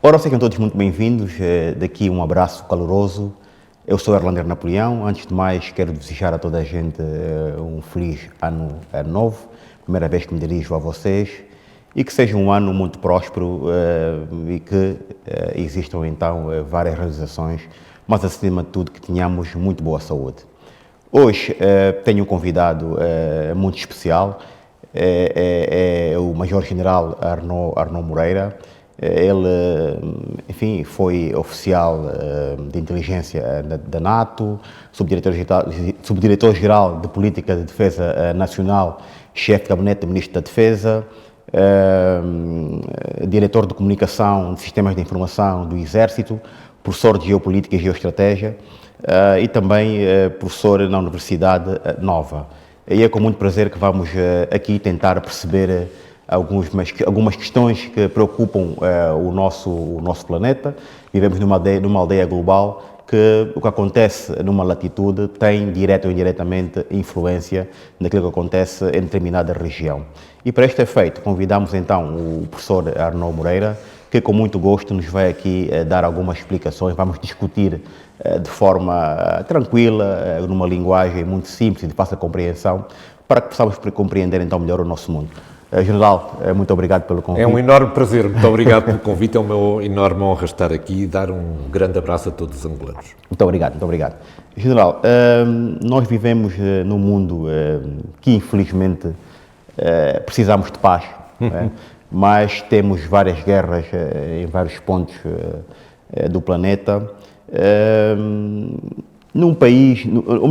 Ora, sejam todos muito bem-vindos. Daqui um abraço caloroso. Eu sou Erlander Napoleão. Antes de mais, quero desejar a toda a gente um feliz ano novo. Primeira vez que me dirijo a vocês. E que seja um ano muito próspero e que existam então várias realizações, mas acima de tudo que tenhamos muito boa saúde. Hoje tenho um convidado muito especial, é o Major-General Arnaud Moreira. Ele, enfim, foi oficial de inteligência da NATO, subdiretor-geral de Política de Defesa Nacional, chefe de gabinete do Ministro da Defesa, diretor de Comunicação de Sistemas de Informação do Exército, professor de Geopolítica e Geoestratégia e também professor na Universidade Nova. E é com muito prazer que vamos aqui tentar perceber algumas questões que preocupam o nosso planeta. Vivemos numa aldeia global que o que acontece numa latitude tem direta ou indiretamente influência naquilo que acontece em determinada região. E para este efeito convidamos então o professor Arnaud Moreira, que com muito gosto nos vai aqui dar algumas explicações. Vamos discutir de forma tranquila, numa linguagem muito simples e de fácil compreensão, para que possamos compreender então melhor o nosso mundo. General, muito obrigado pelo convite. É um enorme prazer, muito obrigado pelo convite, é uma enorme honra estar aqui e dar um grande abraço a todos os angolanos. Muito obrigado, muito obrigado. General, nós vivemos num mundo que infelizmente precisamos de paz, mas temos várias guerras em vários pontos do planeta. Num país,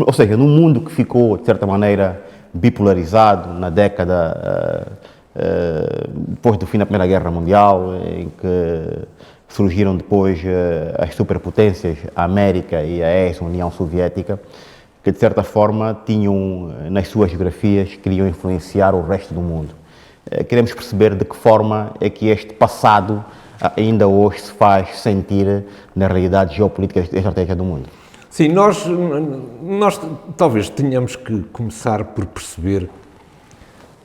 ou seja, num mundo que ficou, de certa maneira, bipolarizado na década depois do fim da Primeira Guerra Mundial, em que surgiram depois as superpotências, a América e a ex-União Soviética, que de certa forma tinham nas suas geografias, queriam influenciar o resto do mundo. Queremos perceber de que forma é que este passado ainda hoje se faz sentir na realidade geopolítica e estratégica do mundo. Sim, nós talvez tenhamos que começar por perceber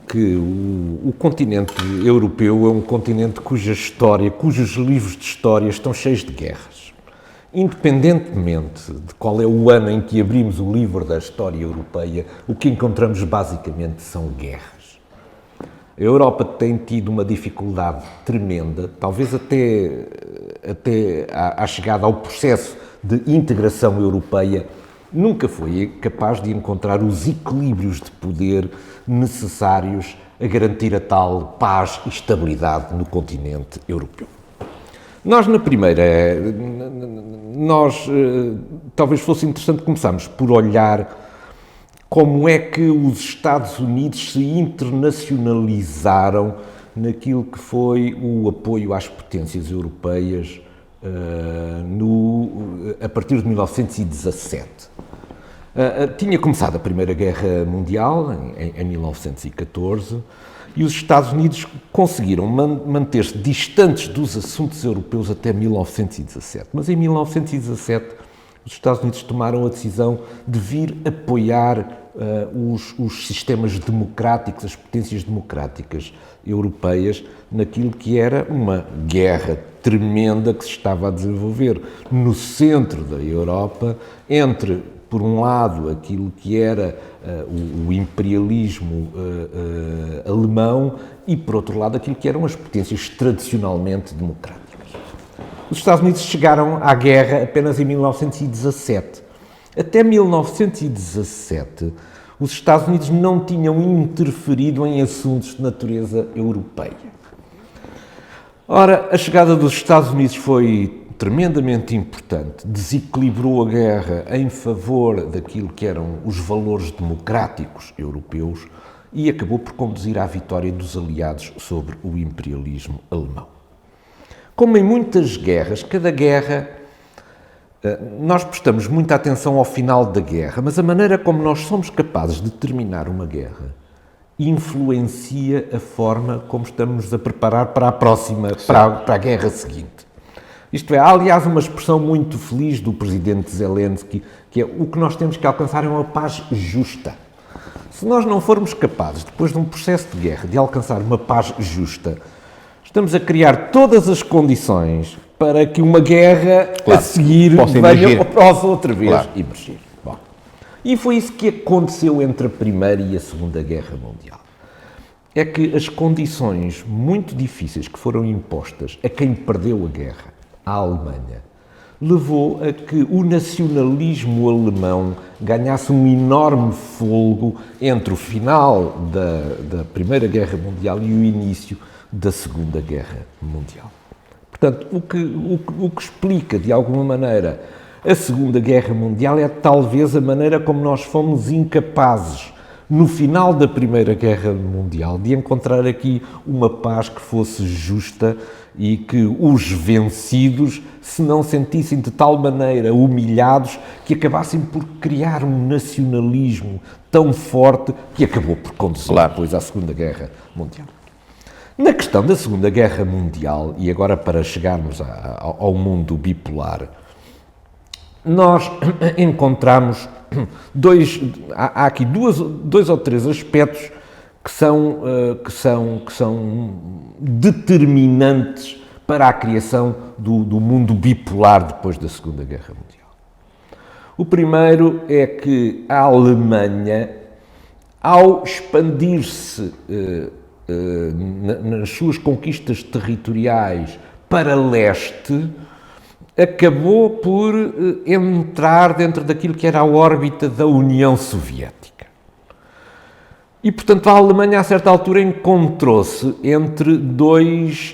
que o continente europeu é um continente cuja história, cujos livros de história estão cheios de guerras. Independentemente de qual é o ano em que abrimos o livro da história europeia, o que encontramos basicamente são guerras. A Europa tem tido uma dificuldade tremenda, talvez até à chegada ao processo de integração europeia, nunca foi capaz de encontrar os equilíbrios de poder necessários a garantir a tal paz e estabilidade no continente europeu. Talvez fosse interessante começarmos por olhar como é que os Estados Unidos se internacionalizaram naquilo que foi o apoio às potências europeias a partir de 1917. Tinha começado a Primeira Guerra Mundial, em 1914, e os Estados Unidos conseguiram manter-se distantes dos assuntos europeus até 1917. Mas em 1917, os Estados Unidos tomaram a decisão de vir apoiar os sistemas democráticos, as potências democráticas europeias, naquilo que era uma guerra tremenda que se estava a desenvolver no centro da Europa, entre, por um lado, aquilo que era o imperialismo alemão e, por outro lado, aquilo que eram as potências tradicionalmente democráticas. Os Estados Unidos chegaram à guerra apenas em 1917. Até 1917, os Estados Unidos não tinham interferido em assuntos de natureza europeia. Ora, a chegada dos Estados Unidos foi tremendamente importante, desequilibrou a guerra em favor daquilo que eram os valores democráticos europeus e acabou por conduzir à vitória dos aliados sobre o imperialismo alemão. Como em muitas guerras, cada guerra, nós prestamos muita atenção ao final da guerra, mas a maneira como nós somos capazes de terminar uma guerra influencia a forma como estamos a preparar para a próxima, para a guerra seguinte. Isto é, há aliás uma expressão muito feliz do presidente Zelensky, que é: o que nós temos que alcançar é uma paz justa. Se nós não formos capazes, depois de um processo de guerra, de alcançar uma paz justa, estamos a criar todas as condições para que uma guerra a seguir venha possa outra vez emergir. Bom, e foi isso que aconteceu entre a Primeira e a Segunda Guerra Mundial. É que as condições muito difíceis que foram impostas a quem perdeu a guerra, a Alemanha, levou a que o nacionalismo alemão ganhasse um enorme fôlego entre o final da Primeira Guerra Mundial e o início da Segunda Guerra Mundial. Portanto, o que explica, de alguma maneira, a Segunda Guerra Mundial é talvez a maneira como nós fomos incapazes, no final da Primeira Guerra Mundial, de encontrar aqui uma paz que fosse justa e que os vencidos se não sentissem de tal maneira humilhados que acabassem por criar um nacionalismo tão forte que acabou por conduzir depois à Segunda Guerra Mundial. Na questão da Segunda Guerra Mundial, e agora para chegarmos ao mundo bipolar, nós encontramos há aqui dois ou três aspectos que são determinantes para a criação do mundo bipolar depois da Segunda Guerra Mundial. O primeiro é que a Alemanha, ao expandir-se nas suas conquistas territoriais para leste, acabou por entrar dentro daquilo que era a órbita da União Soviética. E, portanto, a Alemanha, a certa altura, encontrou-se entre dois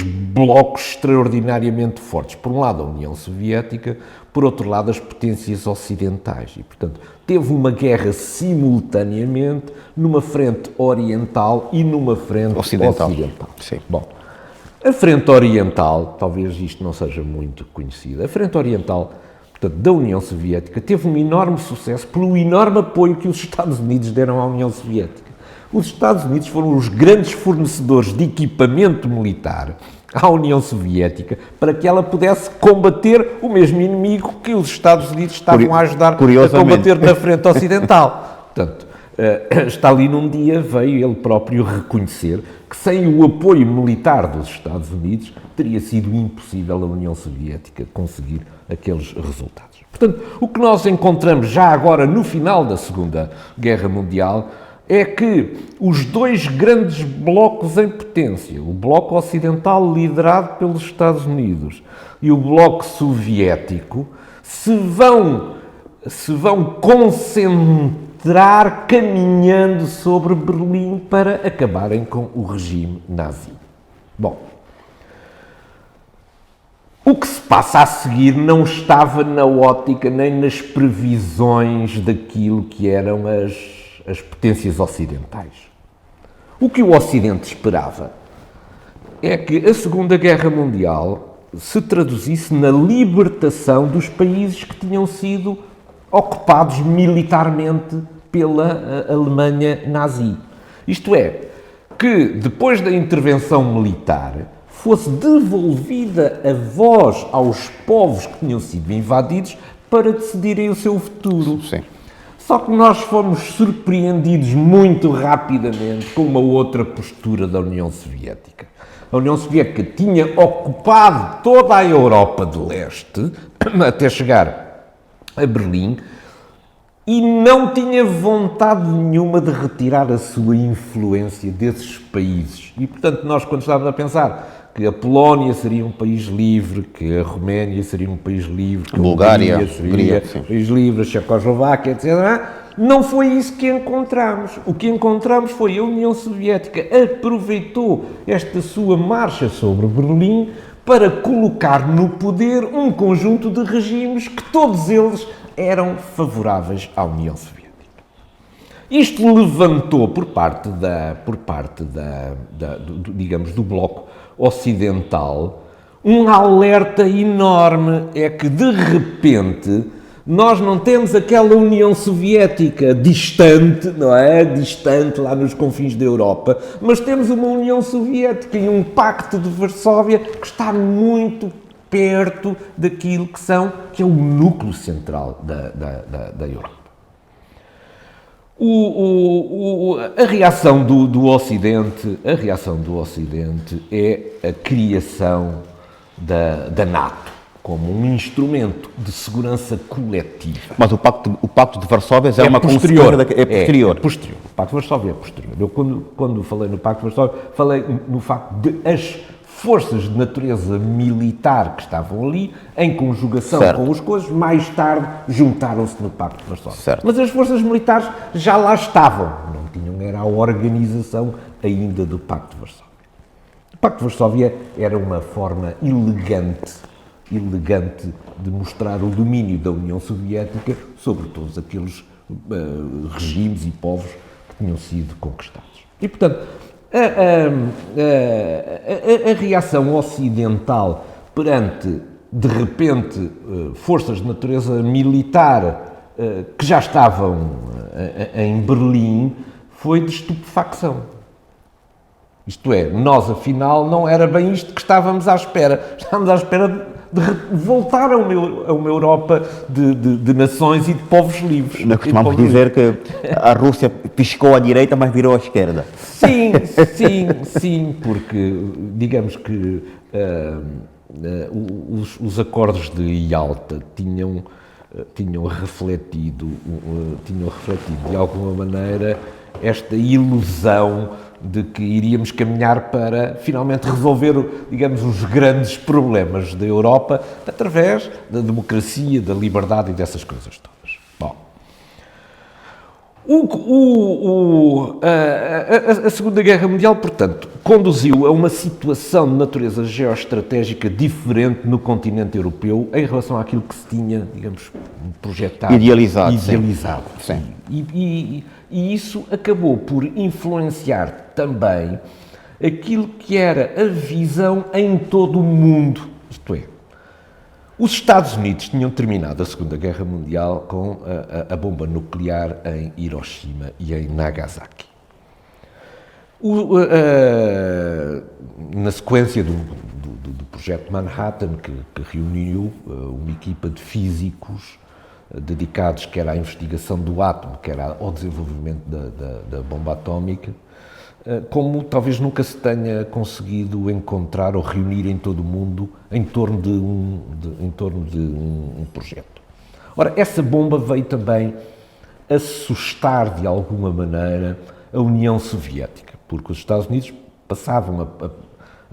blocos extraordinariamente fortes. Por um lado, a União Soviética, por outro lado, as potências ocidentais. E, portanto, teve uma guerra simultaneamente numa frente oriental e numa frente ocidental. Sim. Bom, a frente oriental, talvez isto não seja muito conhecido, a frente oriental, portanto, da União Soviética, teve um enorme sucesso pelo enorme apoio que os Estados Unidos deram à União Soviética. Os Estados Unidos foram os grandes fornecedores de equipamento militar à União Soviética para que ela pudesse combater o mesmo inimigo que os Estados Unidos estavam a ajudar a combater na frente ocidental. Portanto, Stalin um dia veio ele próprio reconhecer que sem o apoio militar dos Estados Unidos teria sido impossível a União Soviética conseguir aqueles resultados. Portanto, o que nós encontramos já agora no final da Segunda Guerra Mundial é que os dois grandes blocos em potência, o bloco ocidental liderado pelos Estados Unidos e o bloco soviético, se vão concentrar caminhando sobre Berlim para acabarem com o regime nazi. Bom, o que se passa a seguir não estava na ótica nem nas previsões daquilo que eram as potências ocidentais. O que o Ocidente esperava é que a Segunda Guerra Mundial se traduzisse na libertação dos países que tinham sido ocupados militarmente pela Alemanha nazi. Isto é, que depois da intervenção militar fosse devolvida a voz aos povos que tinham sido invadidos para decidirem o seu futuro. Sim. Só que nós fomos surpreendidos muito rapidamente com uma outra postura da União Soviética. A União Soviética tinha ocupado toda a Europa de Leste até chegar a Berlim e não tinha vontade nenhuma de retirar a sua influência desses países. E, portanto, nós quando estávamos a pensar que a Polónia seria um país livre, que a Roménia seria um país livre, que a Bulgária seria um país livre, a Checoslováquia, etc., não foi isso que encontramos. O que encontramos foi a União Soviética aproveitou esta sua marcha sobre Berlim para colocar no poder um conjunto de regimes que todos eles eram favoráveis à União Soviética. Isto levantou por parte digamos, do bloco ocidental um alerta enorme, é que de repente nós não temos aquela União Soviética distante, não é? Distante lá nos confins da Europa, mas temos uma União Soviética e um Pacto de Varsóvia que está muito perto daquilo que é o núcleo central da Europa. A reação do Ocidente, é a criação da NATO como um instrumento de segurança coletiva. Mas o Pacto de Varsóvia é uma posterior. consequência É posterior. O Pacto de Varsóvia é posterior. Eu, quando falei no Pacto de Varsóvia, falei no facto de as forças de natureza militar que estavam ali, em conjugação com os coisas, mais tarde juntaram-se no Pacto de Varsóvia. Certo. Mas as forças militares já lá estavam. Não tinham, era a organização ainda do Pacto de Varsóvia. O Pacto de Varsóvia era uma forma elegante de mostrar o domínio da União Soviética sobre todos aqueles regimes e povos que tinham sido conquistados. E, portanto, a reação ocidental perante, de repente, forças de natureza militar que já estavam em Berlim foi de estupefacção. Isto é, nós, afinal, não era bem isto que estávamos à espera. Estávamos à espera de voltar a uma Europa de nações e de povos livres. Nós costumamos dizer que a Rússia piscou à direita, mas virou à esquerda. Sim, porque digamos que os acordos de Yalta tinham refletido de alguma maneira esta ilusão de que iríamos caminhar para finalmente resolver, digamos, os grandes problemas da Europa através da democracia, da liberdade e dessas coisas todas. Bom, a Segunda Guerra Mundial, portanto, conduziu a uma situação de natureza geoestratégica diferente no continente europeu em relação àquilo que se tinha, digamos, projetado. Idealizado. Sim. E isso acabou por influenciar também aquilo que era a visão em todo o mundo. Isto é, os Estados Unidos tinham terminado a Segunda Guerra Mundial com a bomba nuclear em Hiroshima e em Nagasaki. Na sequência do projeto Manhattan, que reuniu uma equipa de físicos dedicados quer à investigação do átomo, quer ao desenvolvimento da bomba atómica, como talvez nunca se tenha conseguido encontrar ou reunir em todo o mundo em torno de um projeto. Ora, essa bomba veio também assustar de alguma maneira a União Soviética, porque os Estados Unidos passavam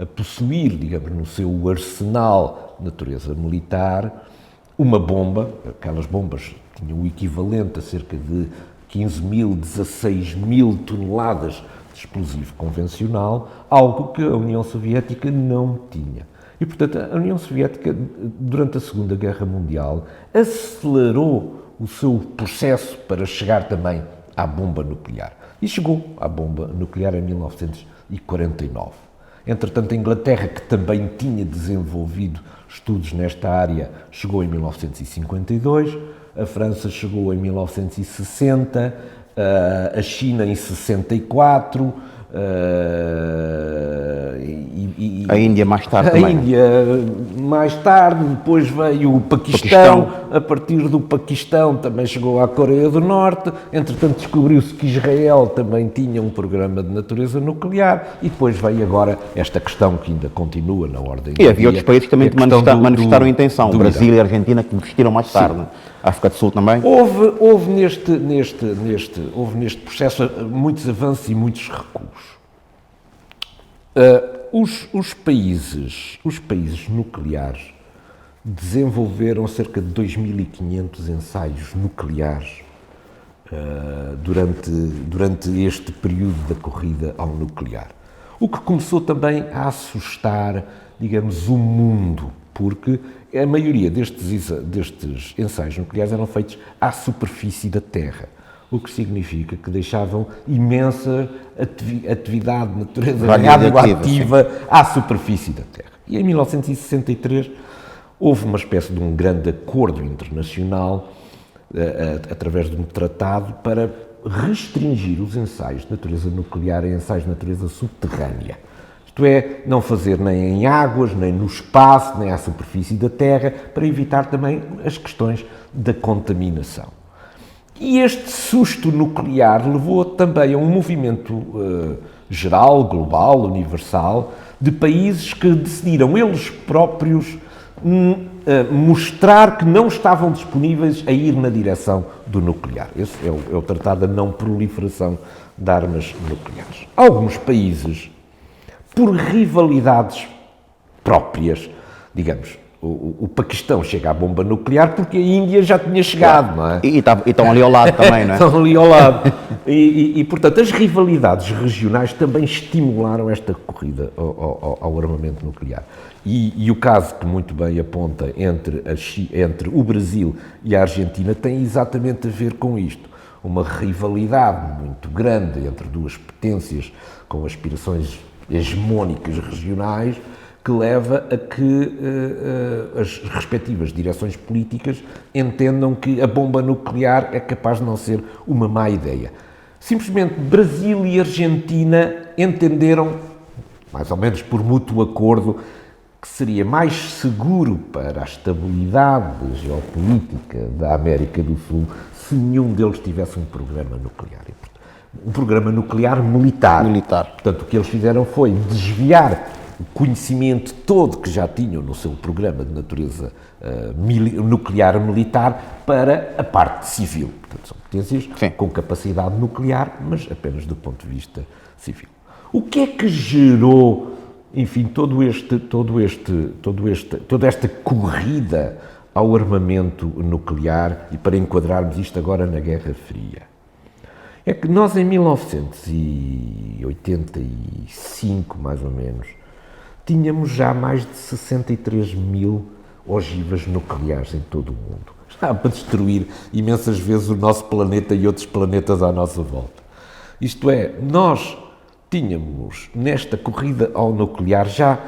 a possuir, digamos, no seu arsenal de natureza militar, uma bomba. Aquelas bombas tinham o equivalente a cerca de 15.000, 16.000 toneladas de explosivo convencional, algo que a União Soviética não tinha. E, portanto, a União Soviética, durante a Segunda Guerra Mundial, acelerou o seu processo para chegar também à bomba nuclear. E chegou à bomba nuclear em 1949. Entretanto, a Inglaterra, que também tinha desenvolvido estudos nesta área, chegou em 1952, a França chegou em 1960, a China em 64, a Índia mais tarde também. A Índia mais tarde, depois veio o Paquistão. A partir do Paquistão também chegou à Coreia do Norte. Entretanto, descobriu-se que Israel também tinha um programa de natureza nuclear e depois veio agora esta questão que ainda continua na ordem. E havia outros países que também manifestaram intenção. O Brasil e a Argentina que investiram mais tarde. A África do Sul também. Houve neste processo muitos avanços e muitos recuos. Os países nucleares desenvolveram cerca de 2.500 ensaios nucleares durante este período da corrida ao nuclear. O que começou também a assustar, digamos, o mundo, porque a maioria destes ensaios nucleares eram feitos à superfície da Terra, o que significa que deixavam imensa atividade de natureza radioativa à superfície da Terra. E em 1963 houve uma espécie de um grande acordo internacional, através de um tratado, para restringir os ensaios de natureza nuclear a ensaios de natureza subterrânea. Isto é, não fazer nem em águas, nem no espaço, nem à superfície da Terra, para evitar também as questões da contaminação. E este susto nuclear levou também a um movimento geral, global, universal, de países que decidiram eles próprios mostrar que não estavam disponíveis a ir na direção do nuclear. Esse é o Tratado da Não Proliferação de Armas Nucleares. Alguns países, por rivalidades próprias, digamos, o Paquistão chega à bomba nuclear porque a Índia já tinha chegado, não é? E estão ali ao lado também, não é? Estão ali ao lado. Portanto, as rivalidades regionais também estimularam esta corrida ao armamento nuclear. E o caso que muito bem aponta entre o Brasil e a Argentina tem exatamente a ver com isto. Uma rivalidade muito grande entre duas potências com aspirações hegemónicas regionais que leva a que as respectivas direções políticas entendam que a bomba nuclear é capaz de não ser uma má ideia. Simplesmente Brasil e Argentina entenderam, mais ou menos por mútuo acordo, que seria mais seguro para a estabilidade geopolítica da América do Sul se nenhum deles tivesse um programa nuclear. Um programa nuclear militar. Portanto, o que eles fizeram foi desviar o conhecimento todo que já tinham no seu programa de natureza nuclear militar para a parte civil. Portanto, são potências com capacidade nuclear, mas apenas do ponto de vista civil. O que é que gerou, enfim, toda esta corrida ao armamento nuclear, e para enquadrarmos isto agora na Guerra Fria? É que nós, em 1985, mais ou menos, tínhamos já mais de 63 mil ogivas nucleares em todo o mundo. Estava para destruir imensas vezes o nosso planeta e outros planetas à nossa volta. Isto é, nós tínhamos, nesta corrida ao nuclear, já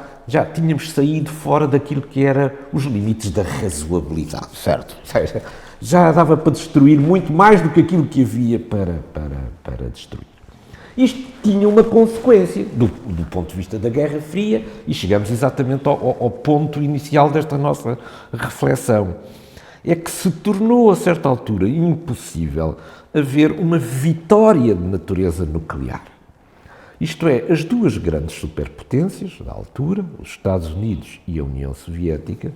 tínhamos saído fora daquilo que eram os limites da razoabilidade. Certo. Ou seja, já dava para destruir muito mais do que aquilo que havia para destruir. Isto tinha uma consequência do ponto de vista da Guerra Fria e chegamos exatamente ao ponto inicial desta nossa reflexão. É que se tornou, a certa altura, impossível haver uma vitória de natureza nuclear. Isto é, as duas grandes superpotências da altura, os Estados Unidos e a União Soviética,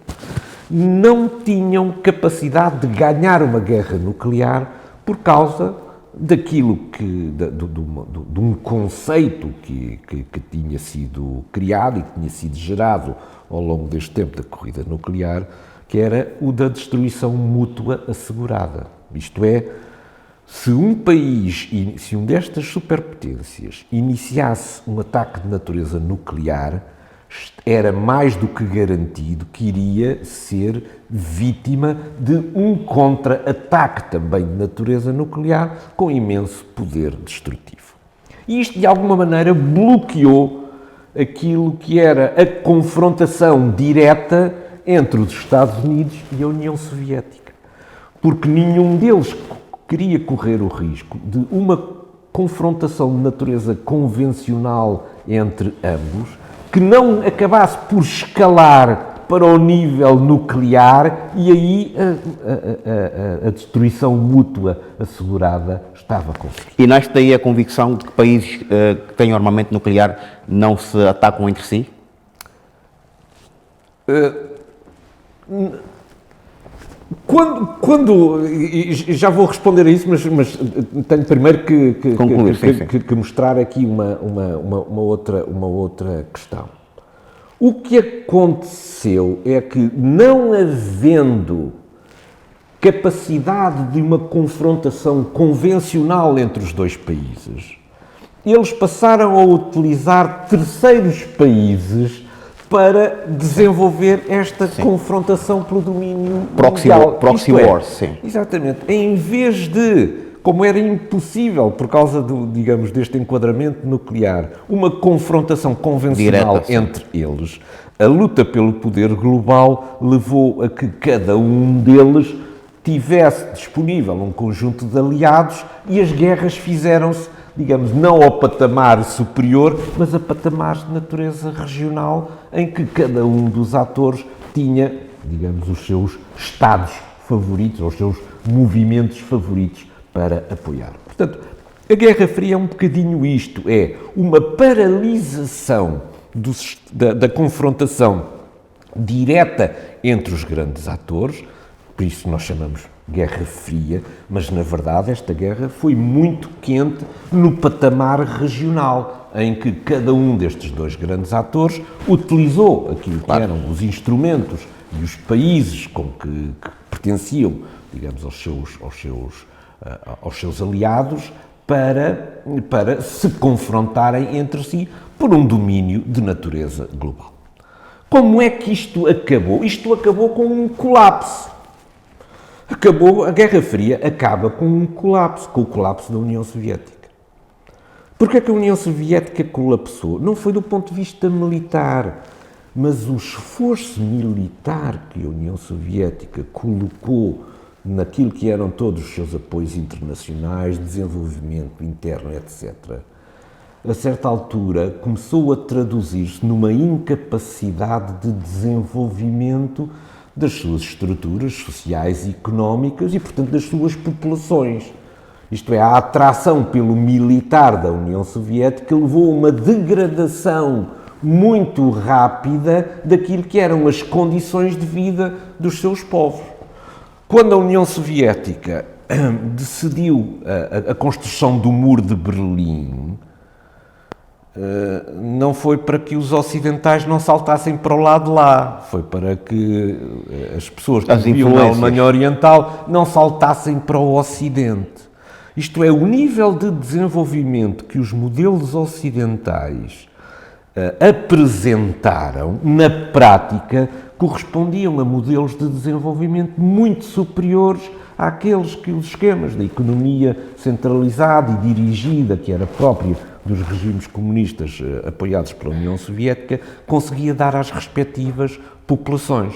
não tinham capacidade de ganhar uma guerra nuclear por causa daquilo de um conceito que tinha sido criado e que tinha sido gerado ao longo deste tempo da corrida nuclear, que era o da destruição mútua assegurada. Isto é, se um país, se um destas superpotências iniciasse um ataque de natureza nuclear, era mais do que garantido que iria ser vítima de um contra-ataque também de natureza nuclear com imenso poder destrutivo. E isto, de alguma maneira, bloqueou aquilo que era a confrontação direta entre os Estados Unidos e a União Soviética. Porque nenhum deles queria correr o risco de uma confrontação de natureza convencional entre ambos, que não acabasse por escalar para o nível nuclear e aí a destruição mútua assegurada estava conseguida. E nasce daí a convicção de que países que têm armamento nuclear não se atacam entre si? E já vou responder a isso, mas tenho primeiro que mostrar aqui uma outra questão. O que aconteceu é que, não havendo capacidade de uma confrontação convencional entre os dois países, eles passaram a utilizar terceiros países para desenvolver esta confrontação pelo domínio mundial. Proxy wars, sim. Exatamente. Em vez de, como era impossível por causa deste enquadramento nuclear, uma confrontação convencional direta, entre eles, a luta pelo poder global levou a que cada um deles tivesse disponível um conjunto de aliados e as guerras fizeram-se, digamos, não ao patamar superior, mas a patamares de natureza regional, em que cada um dos atores tinha, digamos, os seus estados favoritos, ou os seus movimentos favoritos para apoiar. Portanto, a Guerra Fria é um bocadinho isto, é uma paralisação da confrontação direta entre os grandes atores, por isso nós chamamos Guerra Fria, mas na verdade esta guerra foi muito quente no patamar regional, em que cada um destes dois grandes atores utilizou aquilo que eram os instrumentos e os países com que pertenciam, digamos, aos seus aliados, para se confrontarem entre si por um domínio de natureza global. Como é que isto acabou? Isto acabou com um colapso. A Guerra Fria acaba com um colapso, com o colapso da União Soviética. Porquê é que a União Soviética colapsou? Não foi do ponto de vista militar, mas o esforço militar que a União Soviética colocou naquilo que eram todos os seus apoios internacionais, desenvolvimento interno, etc., a certa altura começou a traduzir-se numa incapacidade de desenvolvimento das suas estruturas sociais e económicas e, portanto, das suas populações. Isto é, a atração pelo militar da União Soviética levou a uma degradação muito rápida daquilo que eram as condições de vida dos seus povos. Quando a União Soviética decidiu a construção do Muro de Berlim, não foi para que os ocidentais não saltassem para o lado de lá, foi para que as pessoas que viviam na Alemanha Oriental não saltassem para o Ocidente. Isto é, o nível de desenvolvimento que os modelos ocidentais apresentaram, na prática, correspondiam a modelos de desenvolvimento muito superiores àqueles que os esquemas da economia centralizada e dirigida, que era própria dos regimes comunistas apoiados pela União Soviética, conseguia dar às respectivas populações.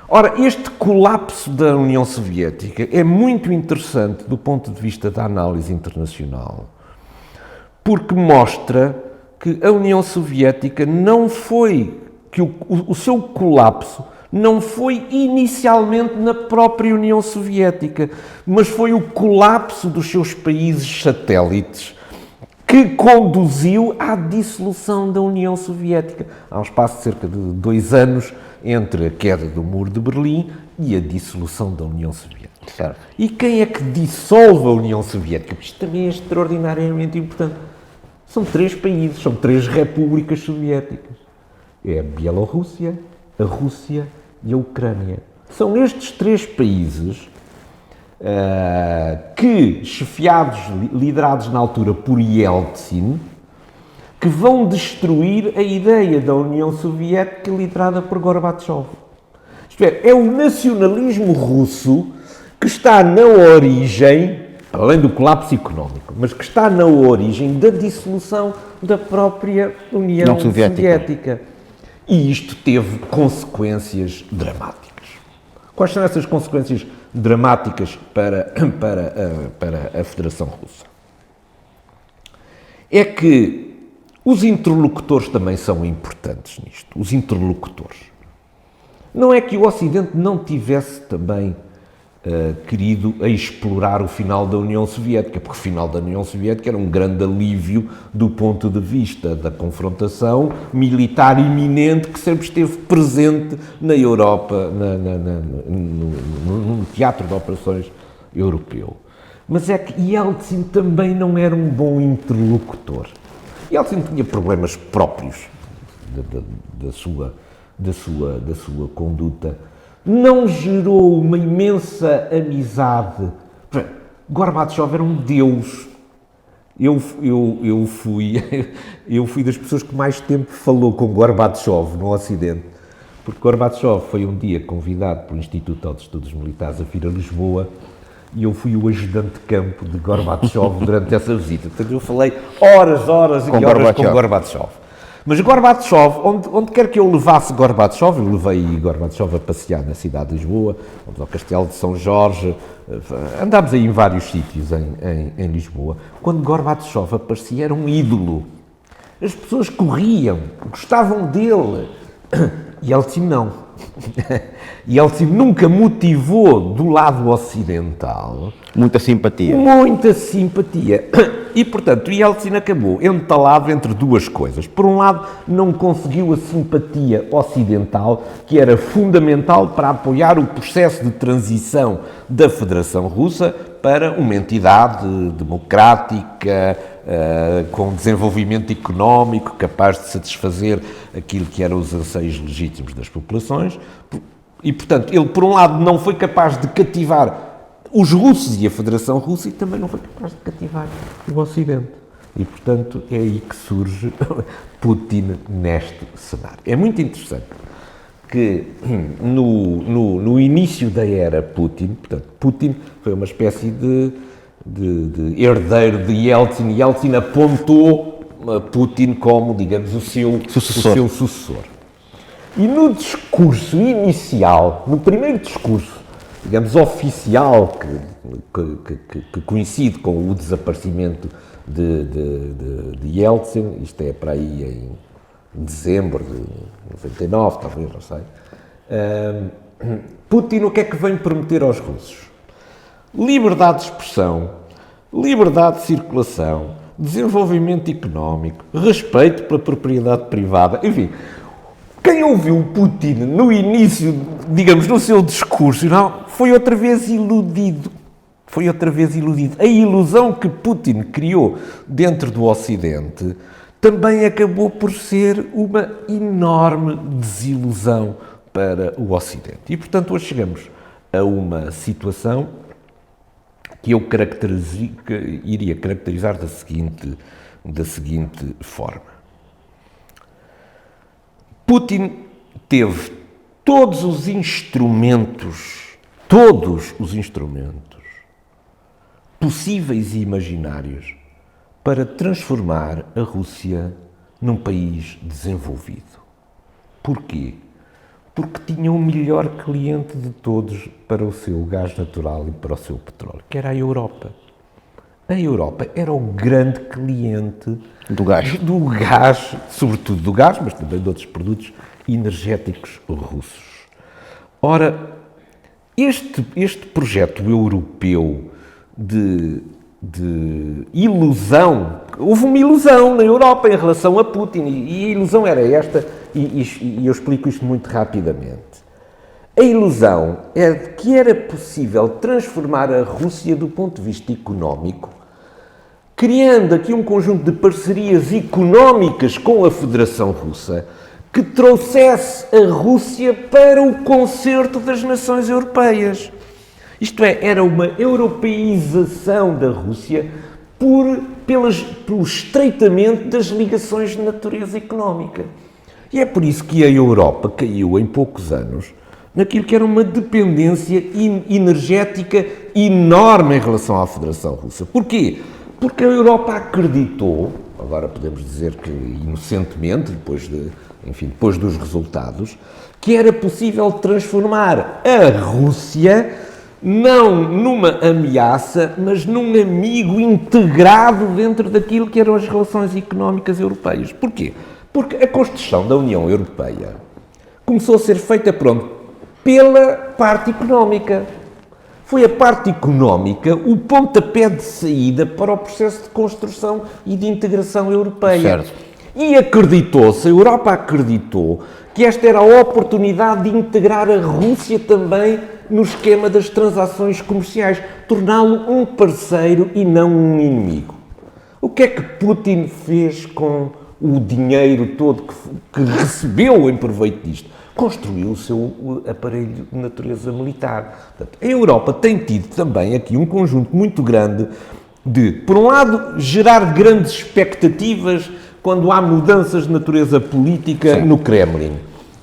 Ora, este colapso da União Soviética é muito interessante do ponto de vista da análise internacional, porque mostra que a União Soviética não foi, que o seu colapso não foi inicialmente na própria União Soviética, mas foi o colapso dos seus países satélites que conduziu à dissolução da União Soviética. Há um espaço de cerca de 2 anos entre a queda do Muro de Berlim e a dissolução da União Soviética. Certo. E quem é que dissolve a União Soviética? Isto também é extraordinariamente importante. São 3 países, são 3 repúblicas soviéticas. É a Bielorrússia, a Rússia e a Ucrânia. São estes 3 países que, chefiados, liderados na altura por Yeltsin, que vão destruir a ideia da União Soviética liderada por Gorbachev. Isto é o nacionalismo russo que está na origem, além do colapso económico, mas que está na origem da dissolução da própria União Soviética. E isto teve consequências dramáticas. Quais são essas consequências dramáticas para a Federação Russa? É que os interlocutores também são importantes nisto. Os interlocutores. Não é que o Ocidente não tivesse também querido explorar o final da União Soviética, porque o final da União Soviética era um grande alívio do ponto de vista da confrontação militar iminente que sempre esteve presente na Europa, no teatro de operações europeu. Mas é que Yeltsin também não era um bom interlocutor. Yeltsin tinha problemas próprios da sua conduta. Não gerou uma imensa amizade. Gorbachev era um deus. Eu fui das pessoas que mais tempo falou com Gorbachev no Ocidente, porque Gorbachev foi um dia convidado pelo Instituto de Estudos Militares a vir a Lisboa e eu fui o ajudante de campo de Gorbachev durante essa visita. Portanto, eu falei horas com Gorbachev. Mas Gorbachev, onde quer que eu levasse Gorbachev, eu levei Gorbachev a passear na cidade de Lisboa, fomos ao Castelo de São Jorge, andámos aí em vários sítios em Lisboa. Quando Gorbachev aparecia era um ídolo. As pessoas corriam, gostavam dele. E Yeltsin não. Yeltsin nunca motivou do lado ocidental Muita simpatia. muita simpatia. E, portanto, Yeltsin acabou entalado entre duas coisas. Por um lado, não conseguiu a simpatia ocidental, que era fundamental para apoiar o processo de transição da Federação Russa para uma entidade democrática, com desenvolvimento económico, capaz de satisfazer aquilo que eram os anseios legítimos das populações. E, portanto, ele, por um lado, não foi capaz de cativar os russos e a Federação Russa, e também não foi capaz de cativar o Ocidente. E, portanto, é aí que surge Putin neste cenário. É muito interessante que no início da era Putin, portanto, Putin foi uma espécie de herdeiro de Yeltsin. Yeltsin apontou Putin como, digamos, o seu sucessor. E no discurso inicial, no primeiro discurso, digamos, oficial, que coincide com o desaparecimento de Yeltsin, isto é para aí em dezembro de 99, talvez, não sei, Putin o que é que vem prometer aos russos? Liberdade de expressão, liberdade de circulação, desenvolvimento económico, respeito pela propriedade privada, enfim. Quem ouviu Putin no início, digamos, no seu discurso, não, foi outra vez iludido. Foi outra vez iludido. A ilusão que Putin criou dentro do Ocidente também acabou por ser uma enorme desilusão para o Ocidente. E, portanto, hoje chegamos a uma situação que eu iria caracterizar da seguinte forma. Putin teve todos os instrumentos possíveis e imaginários para transformar a Rússia num país desenvolvido. Porquê? Porque tinha o melhor cliente de todos para o seu gás natural e para o seu petróleo, que era a Europa. A Europa era o grande cliente Do gás, sobretudo do gás, mas também de outros produtos energéticos russos. Ora, este projeto europeu de ilusão, houve uma ilusão na Europa em relação a Putin, e a ilusão era esta, e eu explico isto muito rapidamente. A ilusão é de que era possível transformar a Rússia do ponto de vista económico, criando aqui um conjunto de parcerias económicas com a Federação Russa que trouxesse a Rússia para o concerto das nações europeias. Isto é, era uma europeização da Rússia pelo estreitamento das ligações de natureza económica. E é por isso que a Europa caiu em poucos anos naquilo que era uma dependência energética enorme em relação à Federação Russa. Porquê? Porque a Europa acreditou, agora podemos dizer que inocentemente, depois dos resultados, que era possível transformar a Rússia não numa ameaça, mas num amigo integrado dentro daquilo que eram as relações económicas europeias. Porquê? Porque a construção da União Europeia começou a ser feita, pela parte económica. Foi a parte económica o pontapé de saída para o processo de construção e de integração europeia. Certo. E a Europa acreditou que esta era a oportunidade de integrar a Rússia também no esquema das transações comerciais, torná-lo um parceiro e não um inimigo. O que é que Putin fez com o dinheiro todo que recebeu em proveito disto? Construiu o seu aparelho de natureza militar. Portanto, a Europa tem tido também aqui um conjunto muito grande de, por um lado, gerar grandes expectativas quando há mudanças de natureza política no Kremlin.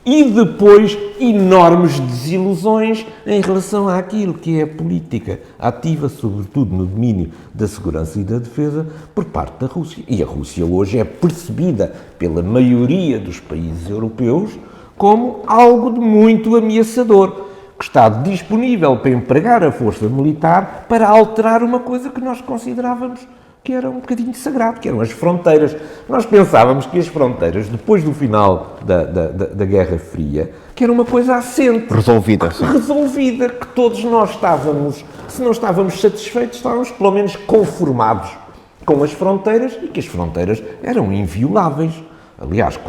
E depois, enormes desilusões em relação àquilo que é a política ativa, sobretudo no domínio da segurança e da defesa, por parte da Rússia. E a Rússia hoje é percebida pela maioria dos países europeus como algo de muito ameaçador, que está disponível para empregar a força militar para alterar uma coisa que nós considerávamos que era um bocadinho sagrado, que eram as fronteiras. Nós pensávamos que as fronteiras, depois do final da Guerra Fria, que era uma coisa assente. Resolvida, sim. Resolvida, que todos nós estávamos, se não estávamos satisfeitos, estávamos pelo menos conformados com as fronteiras e que as fronteiras eram invioláveis. Aliás,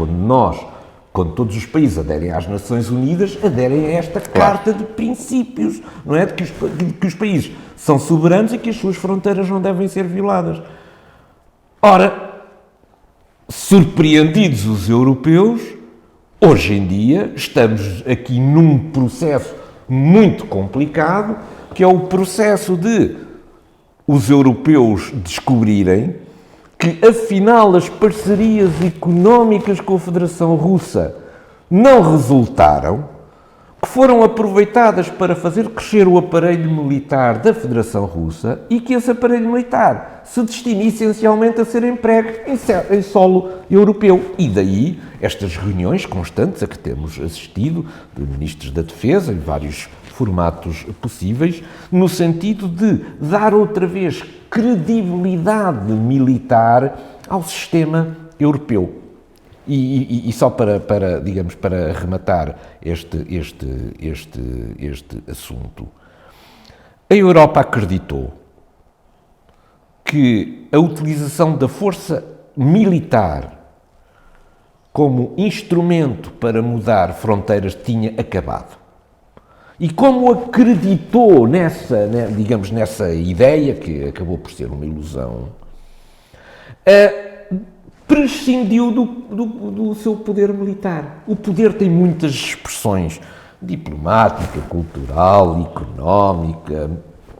quando todos os países aderem às Nações Unidas, aderem a esta Carta de Princípios, não é? De que os países são soberanos e que as suas fronteiras não devem ser violadas. Ora, surpreendidos os europeus, hoje em dia estamos aqui num processo muito complicado, que é o processo de os europeus descobrirem que, afinal, as parcerias económicas com a Federação Russa não resultaram, que foram aproveitadas para fazer crescer o aparelho militar da Federação Russa e que esse aparelho militar se destina essencialmente a ser emprego em solo europeu. E daí estas reuniões constantes a que temos assistido de ministros da Defesa em vários formatos possíveis, no sentido de dar outra vez credibilidade militar ao sistema europeu. E só para, digamos, para arrematar este assunto, a Europa acreditou que a utilização da força militar como instrumento para mudar fronteiras tinha acabado. E como acreditou nessa ideia, que acabou por ser uma ilusão, prescindiu do seu poder militar. O poder tem muitas expressões: diplomática, cultural, económica,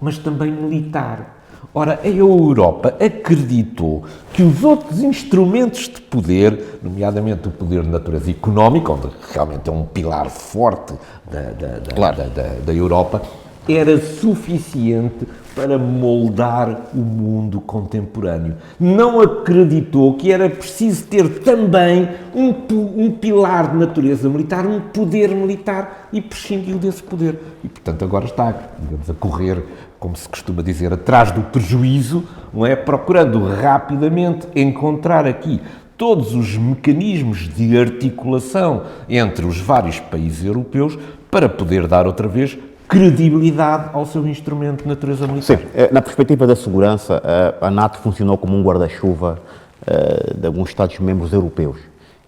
mas também militar. Ora, a Europa acreditou que os outros instrumentos de poder, nomeadamente o poder de natureza económica, onde realmente é um pilar forte da Europa, era suficiente para moldar o mundo contemporâneo. Não acreditou que era preciso ter também um pilar de natureza militar, um poder militar, e prescindiu desse poder. E, portanto, agora está, digamos, a correr, como se costuma dizer, atrás do prejuízo, não é? Procurando rapidamente encontrar aqui todos os mecanismos de articulação entre os vários países europeus para poder dar outra vez credibilidade ao seu instrumento de natureza militar. Sim, na perspectiva da segurança, a NATO funcionou como um guarda-chuva de alguns Estados-membros europeus.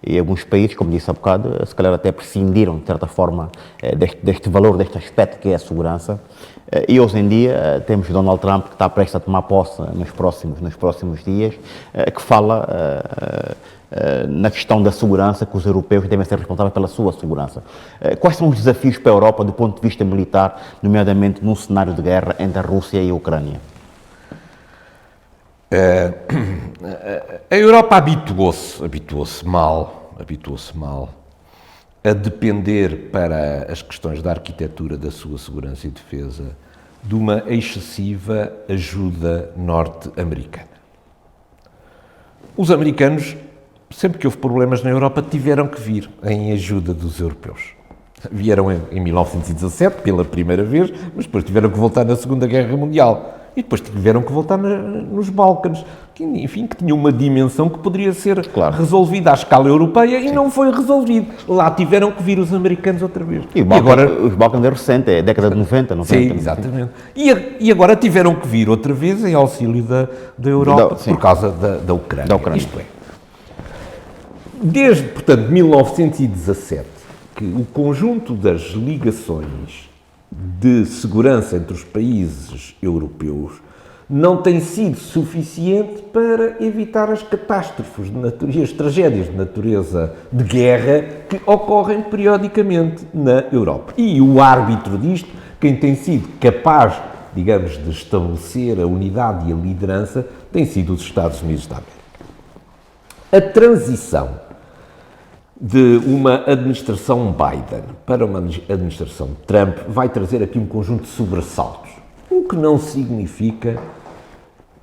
E alguns países, como disse há bocado, se calhar até prescindiram, de certa forma, deste valor, deste aspecto que é a segurança. E hoje em dia temos Donald Trump, que está prestes a tomar posse nos próximos dias, que fala na questão da segurança, que os europeus devem ser responsáveis pela sua segurança. Quais são os desafios para a Europa do ponto de vista militar, nomeadamente num cenário de guerra entre a Rússia e a Ucrânia? A Europa habituou-se mal a depender, para as questões da arquitetura da sua segurança e defesa, de uma excessiva ajuda norte-americana. Os americanos, sempre que houve problemas na Europa, tiveram que vir em ajuda dos europeus. Vieram em 1917, pela primeira vez, mas depois tiveram que voltar na Segunda Guerra Mundial. E depois tiveram que voltar nos Balcãs, que, enfim, que tinha uma dimensão que poderia ser resolvida à escala europeia e não foi resolvido. Lá tiveram que vir os americanos outra vez. E agora os Balcãs é recente, é década de 90, não Sim, exatamente. E agora tiveram que vir outra vez em auxílio da Europa por causa da Ucrânia. Isto é, desde, portanto, 1917, que o conjunto das ligações de segurança entre os países europeus não tem sido suficiente para evitar as catástrofes e as tragédias de natureza de guerra que ocorrem periodicamente na Europa. E o árbitro disto, quem tem sido capaz, digamos, de estabelecer a unidade e a liderança, tem sido os Estados Unidos da América. A transição de uma administração Biden para uma administração Trump vai trazer aqui um conjunto de sobressaltos, o que não significa,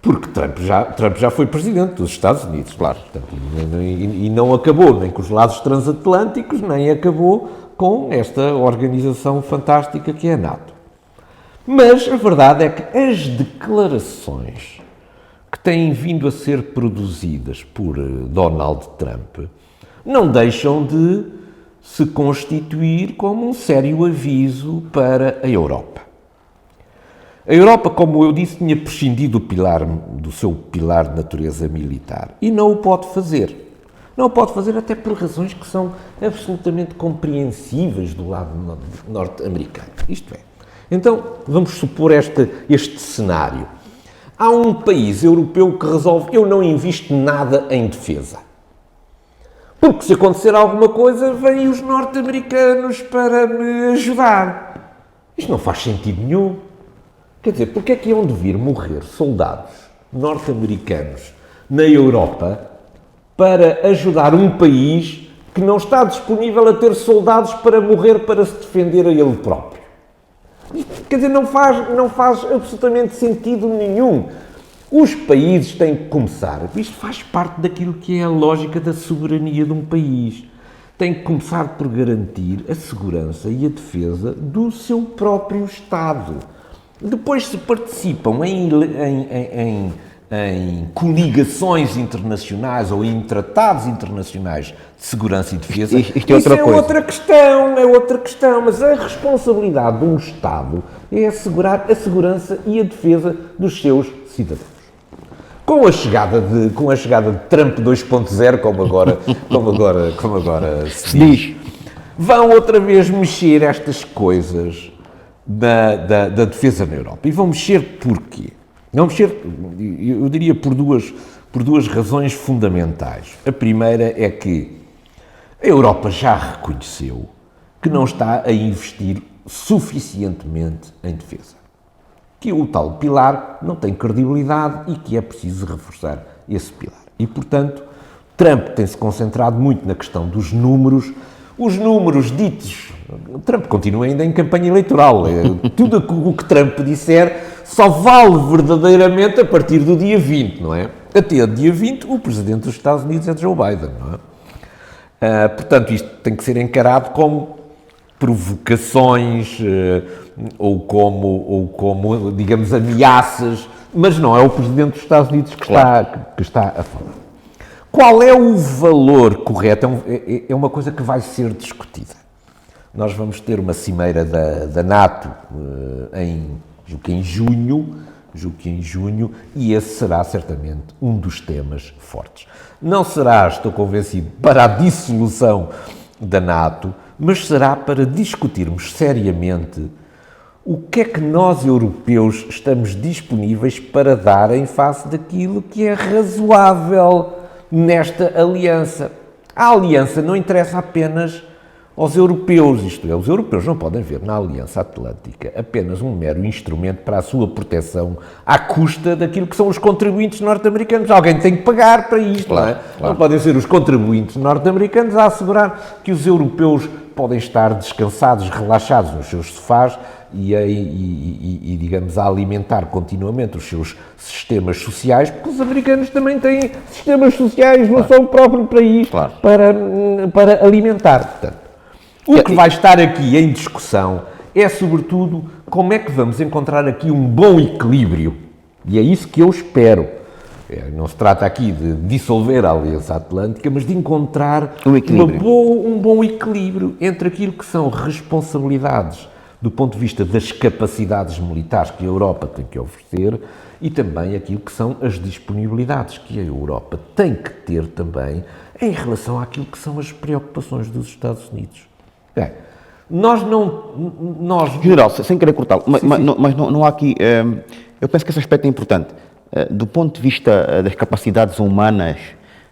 porque Trump já foi presidente dos Estados Unidos, claro, e não acabou nem com os laços transatlânticos, nem acabou com esta organização fantástica que é a NATO. Mas a verdade é que as declarações que têm vindo a ser produzidas por Donald Trump não deixam de se constituir como um sério aviso para a Europa. A Europa, como eu disse, tinha prescindido do seu pilar de natureza militar e não o pode fazer. Não o pode fazer até por razões que são absolutamente compreensíveis do lado norte-americano. Isto é, então vamos supor este cenário. Há um país europeu que resolve: eu não invisto nada em defesa. Porque se acontecer alguma coisa, vêm os norte-americanos para me ajudar. Isto não faz sentido nenhum. Quer dizer, porque é que iam de vir morrer soldados norte-americanos na Europa para ajudar um país que não está disponível a ter soldados para morrer para se defender a ele próprio? Isto, quer dizer, não faz absolutamente sentido nenhum. Os países têm que começar, isto faz parte daquilo que é a lógica da soberania de um país, tem que começar por garantir a segurança e a defesa do seu próprio Estado. Depois, se participam em coligações internacionais ou em tratados internacionais de segurança e defesa, isto é outra coisa. É outra questão, mas a responsabilidade de um Estado é assegurar a segurança e a defesa dos seus cidadãos. Com a chegada de Trump 2.0, como agora se diz, vão outra vez mexer estas coisas da defesa na Europa. E vão mexer porquê? Vão mexer, eu diria, por duas razões fundamentais. A primeira é que a Europa já reconheceu que não está a investir suficientemente em defesa. Que o tal pilar não tem credibilidade e que é preciso reforçar esse pilar. E, portanto, Trump tem-se concentrado muito na questão dos números. Os números ditos... Trump continua ainda em campanha eleitoral. Tudo o que Trump disser só vale verdadeiramente a partir do dia 20, não é? Até o dia 20, o presidente dos Estados Unidos é Joe Biden, não é? Portanto, isto tem que ser encarado como provocações ou como, digamos, ameaças, mas não é o presidente dos Estados Unidos que está a falar. Qual é o valor correto? É uma coisa que vai ser discutida. Nós vamos ter uma cimeira da NATO julgo que em junho, e esse será certamente um dos temas fortes. Não será, estou convencido, para a dissolução da NATO, mas será para discutirmos seriamente o que é que nós, europeus, estamos disponíveis para dar em face daquilo que é razoável nesta aliança. A aliança não interessa apenas aos europeus, isto é, os europeus não podem ver na Aliança Atlântica apenas um mero instrumento para a sua proteção à custa daquilo que são os contribuintes norte-americanos. Alguém tem que pagar para isto, claro, não é? Claro. Não podem ser os contribuintes norte-americanos a assegurar que os europeus podem estar descansados, relaxados nos seus sofás e digamos, a alimentar continuamente os seus sistemas sociais, porque os americanos também têm sistemas sociais no seu próprio país para alimentar. Portanto, o que vai estar aqui em discussão é, sobretudo, como é que vamos encontrar aqui um bom equilíbrio. E é isso que eu espero. Não se trata aqui de dissolver a Aliança Atlântica, mas de encontrar um bom equilíbrio entre aquilo que são responsabilidades do ponto de vista das capacidades militares que a Europa tem que oferecer e também aquilo que são as disponibilidades que a Europa tem que ter também em relação àquilo que são as preocupações dos Estados Unidos. General, sem querer cortá-lo, mas não há aqui... eu penso que esse aspecto é importante. Do ponto de vista das capacidades humanas,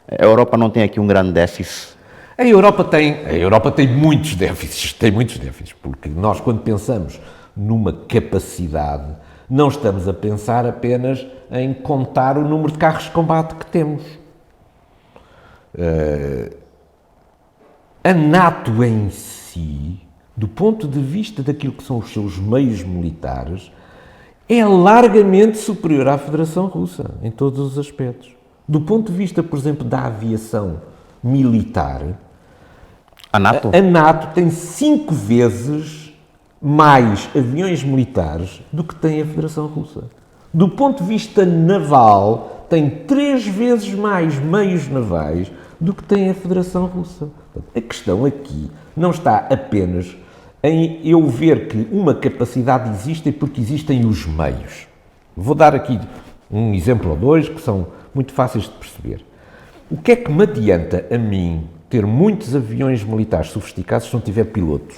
a Europa não tem aqui um grande déficit? A Europa tem muitos déficits, porque nós, quando pensamos numa capacidade, não estamos a pensar apenas em contar o número de carros de combate que temos. A NATO em si, do ponto de vista daquilo que são os seus meios militares, é largamente superior à Federação Russa, em todos os aspectos. Do ponto de vista, por exemplo, da aviação militar, a NATO tem 5 vezes mais aviões militares do que tem a Federação Russa. Do ponto de vista naval, tem 3 vezes mais meios navais do que tem a Federação Russa. A questão aqui não está apenas em eu ver que uma capacidade existe porque existem os meios. Vou dar aqui um exemplo ou dois que são muito fáceis de perceber. O que é que me adianta a mim ter muitos aviões militares sofisticados se não tiver pilotos?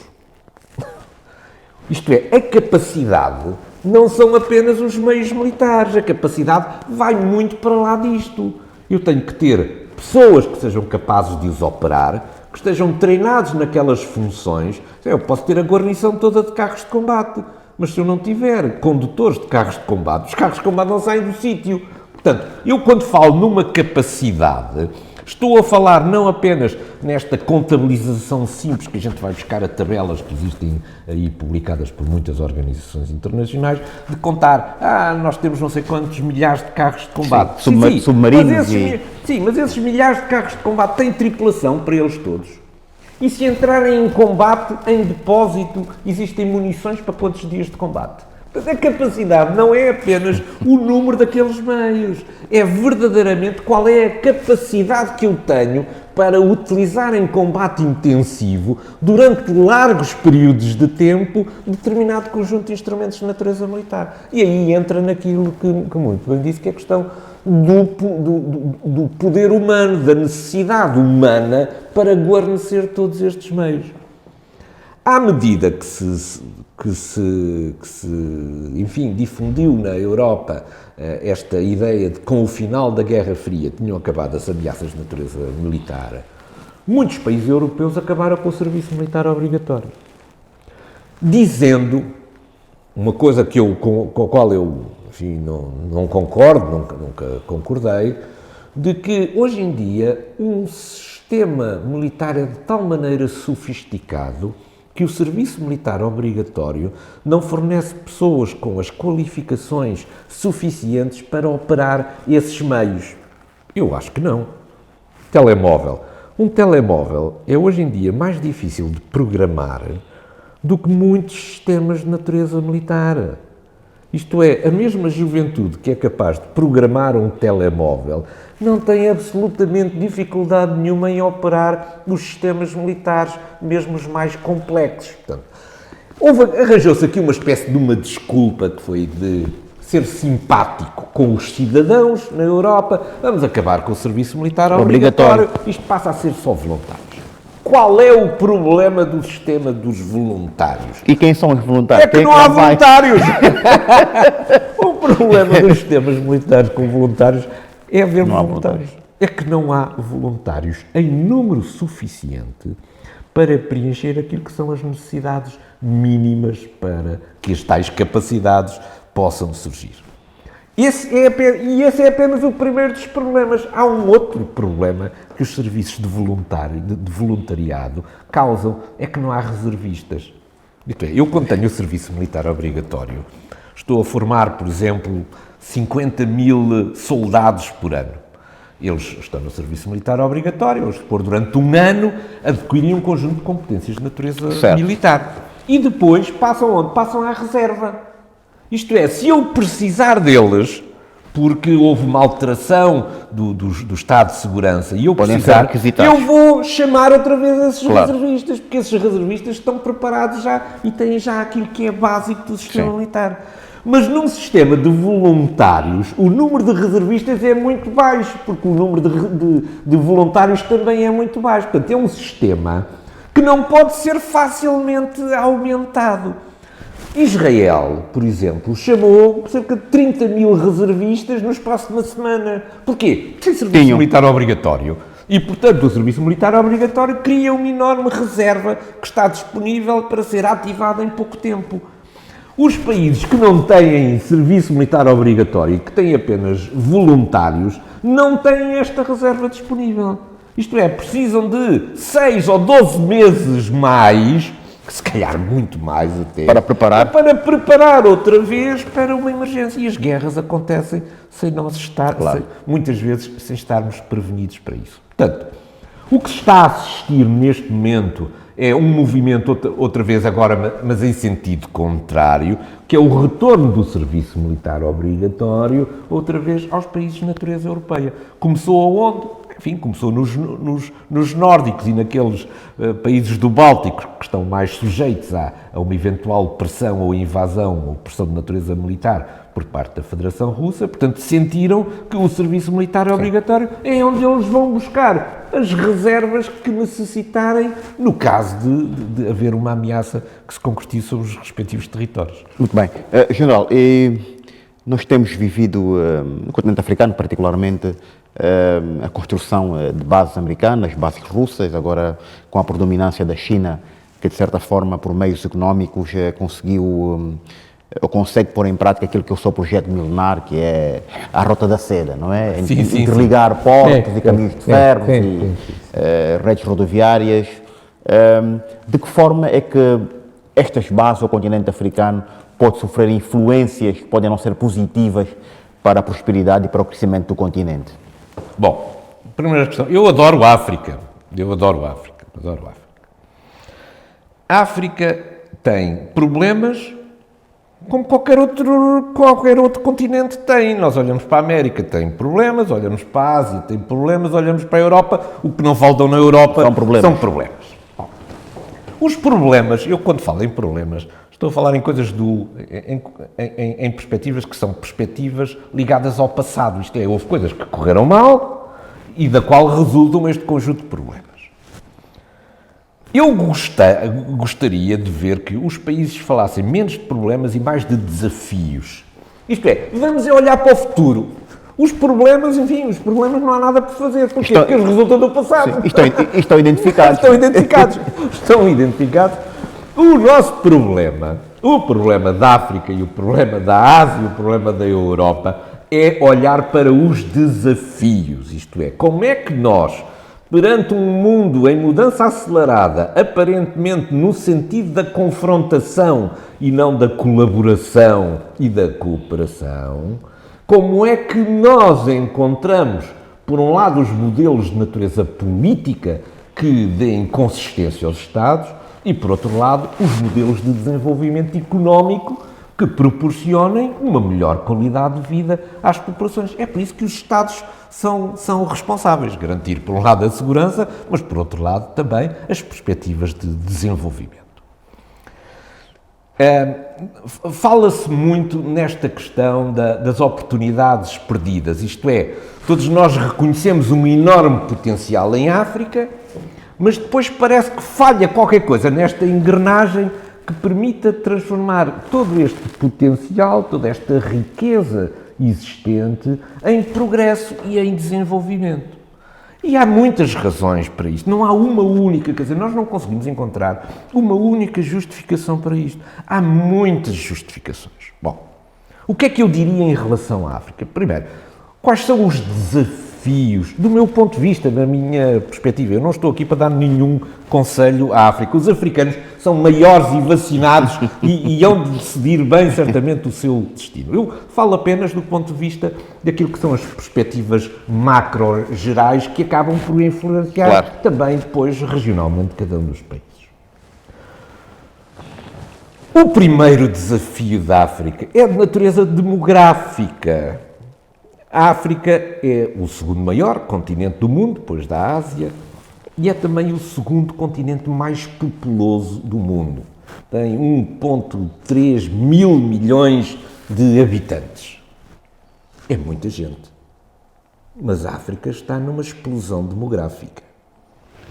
Isto é, a capacidade não são apenas os meios militares, a capacidade vai muito para lá disto. Eu tenho que ter pessoas que sejam capazes de os operar, que estejam treinados naquelas funções. Eu posso ter a guarnição toda de carros de combate, mas se eu não tiver condutores de carros de combate, os carros de combate não saem do sítio. Portanto, eu quando falo numa capacidade, estou a falar não apenas nesta contabilização simples que a gente vai buscar a tabelas que existem aí publicadas por muitas organizações internacionais, de contar, nós temos não sei quantos milhares de carros de combate. Sim, submarinos mas esses milhares de carros de combate têm tripulação para eles todos. E se entrarem em combate, em depósito, existem munições para quantos dias de combate? Portanto, a capacidade não é apenas o número daqueles meios, é verdadeiramente qual é a capacidade que eu tenho para utilizar em combate intensivo, durante largos períodos de tempo, determinado conjunto de instrumentos de natureza militar. E aí entra naquilo que muito bem disse, que é a questão do poder humano, da necessidade humana para guarnecer todos estes meios. À medida que se difundiu na Europa esta ideia de que com o final da Guerra Fria tinham acabado as ameaças de natureza militar, muitos países europeus acabaram com o serviço militar obrigatório, dizendo uma coisa com a qual eu não concordo, nunca concordei, de que hoje em dia um sistema militar é de tal maneira sofisticado que o serviço militar obrigatório não fornece pessoas com as qualificações suficientes para operar esses meios. Eu acho que não. Telemóvel. Um telemóvel é hoje em dia mais difícil de programar do que muitos sistemas de natureza militar. Isto é, a mesma juventude que é capaz de programar um telemóvel não tem absolutamente dificuldade nenhuma em operar os sistemas militares, mesmo os mais complexos. Portanto, arranjou-se aqui uma espécie de uma desculpa que foi de ser simpático com os cidadãos na Europa. Vamos acabar com o serviço militar obrigatório. Isto passa a ser só voluntários. Qual é o problema do sistema dos voluntários? E quem são os voluntários? É que não há voluntários! O problema dos sistemas militares com voluntários é haver voluntários. É que não há voluntários em número suficiente para preencher aquilo que são as necessidades mínimas para que as tais capacidades possam surgir. Esse é apenas o primeiro dos problemas. Há um outro problema que os serviços de voluntariado causam, é que não há reservistas. Eu, quando tenho o serviço militar obrigatório, estou a formar, por exemplo, 50 mil soldados por ano. Eles estão no serviço militar obrigatório, eles, durante um ano, adquirem um conjunto de competências de natureza militar. E depois passam onde? Passam à reserva. Isto é, se eu precisar deles, porque houve uma alteração do estado de segurança e eu precisar, eu vou chamar outra vez esses reservistas, porque esses reservistas estão preparados já e têm já aquilo que é básico do sistema militar. Mas num sistema de voluntários, o número de reservistas é muito baixo, porque o número de voluntários também é muito baixo. Portanto, é um sistema que não pode ser facilmente aumentado. Israel, por exemplo, chamou cerca de 30 mil reservistas no espaço de uma semana. Porquê? Tem serviço militar obrigatório. E, portanto, o serviço militar obrigatório cria uma enorme reserva que está disponível para ser ativada em pouco tempo. Os países que não têm serviço militar obrigatório e que têm apenas voluntários, não têm esta reserva disponível. Isto é, precisam de 6 ou 12 meses mais, se calhar muito mais até, para preparar outra vez para uma emergência. E as guerras acontecem sem nós muitas vezes sem estarmos prevenidos para isso. Portanto, o que se está a assistir neste momento é um movimento, outra vez agora, mas em sentido contrário, que é o retorno do serviço militar obrigatório, outra vez, aos países de natureza europeia. Começou aonde? enfim, começou nos nórdicos e naqueles países do Báltico que estão mais sujeitos a uma eventual pressão ou invasão ou pressão de natureza militar por parte da Federação Russa. Portanto, sentiram que o serviço militar é obrigatório, é onde eles vão buscar as reservas que necessitarem no caso de haver uma ameaça que se concretize sobre os respectivos territórios. Muito bem. General, nós temos vivido, no continente africano particularmente, a construção de bases americanas, bases russas, agora com a predominância da China, que de certa forma, por meios económicos, conseguiu ou consegue pôr em prática aquilo que é o seu projeto milenar, que é a Rota da Seda, não é? Interligar portos e caminhos de ferro e redes rodoviárias. De que forma é que estas bases ao continente africano podem sofrer influências que podem não ser positivas para a prosperidade e para o crescimento do continente? Bom, primeira questão. Eu adoro a África. A África tem problemas como qualquer outro continente tem. Nós olhamos para a América, tem problemas, olhamos para a Ásia, tem problemas, olhamos para a Europa, o que não faltam na Europa são problemas. Bom, os problemas, eu quando falo em problemas, estou a falar em coisas em perspectivas que são perspectivas ligadas ao passado, isto é, houve coisas que correram mal e da qual resultam este conjunto de problemas. Eu gostaria de ver que os países falassem menos de problemas e mais de desafios. Isto é, vamos olhar para o futuro. Os problemas não há nada por fazer. Porquê? Porque eles resultam do passado. Estão identificados. Estão identificados. O nosso problema, o problema da África e o problema da Ásia e o problema da Europa é olhar para os desafios. Isto é, como é que nós, perante um mundo em mudança acelerada, aparentemente no sentido da confrontação e não da colaboração e da cooperação, como é que nós encontramos, por um lado, os modelos de natureza política que deem consistência aos Estados e, por outro lado, os modelos de desenvolvimento económico que proporcionem uma melhor qualidade de vida às populações. É por isso que os Estados são responsáveis, garantir, por um lado, a segurança, mas, por outro lado, também as perspectivas de desenvolvimento. Fala-se muito nesta questão das oportunidades perdidas, isto é, todos nós reconhecemos um enorme potencial em África, mas depois parece que falha qualquer coisa nesta engrenagem que permita transformar todo este potencial, toda esta riqueza existente em progresso e em desenvolvimento. E há muitas razões para isto. Não há uma única, quer dizer, nós não conseguimos encontrar uma única justificação para isto. Há muitas justificações. Bom, o que é que eu diria em relação à África? Primeiro, quais são os desafios, do meu ponto de vista, da minha perspectiva? Eu não estou aqui para dar nenhum conselho à África. Os africanos são maiores e vacinados e hão de decidir bem, certamente, o seu destino. Eu falo apenas do ponto de vista daquilo que são as perspectivas macro-gerais que acabam por influenciar também depois regionalmente cada um dos países. O primeiro desafio da África é de natureza demográfica. A África é o segundo maior continente do mundo, depois da Ásia, e é também o segundo continente mais populoso do mundo. Tem 1,3 mil milhões de habitantes. É muita gente. Mas a África está numa explosão demográfica.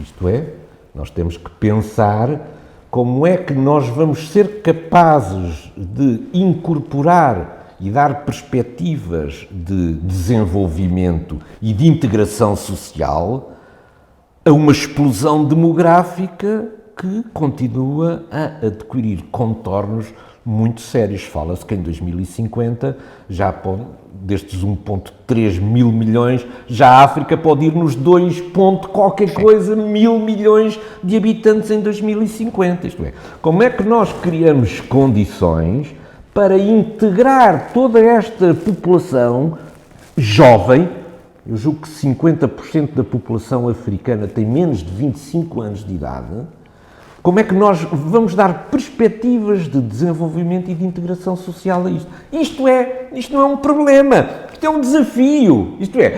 Isto é, nós temos que pensar como é que nós vamos ser capazes de incorporar e dar perspectivas de desenvolvimento e de integração social a uma explosão demográfica que continua a adquirir contornos muito sérios. Fala-se que em 2050, já destes 1,3 mil milhões, já a África pode ir nos 2 qualquer coisa mil milhões de habitantes em 2050. Isto é, como é que nós criamos condições para integrar toda esta população jovem? Eu julgo que 50% da população africana tem menos de 25 anos de idade. Como é que nós vamos dar perspectivas de desenvolvimento e de integração social a isto? Isto não é um problema. Isto é um desafio. Isto é,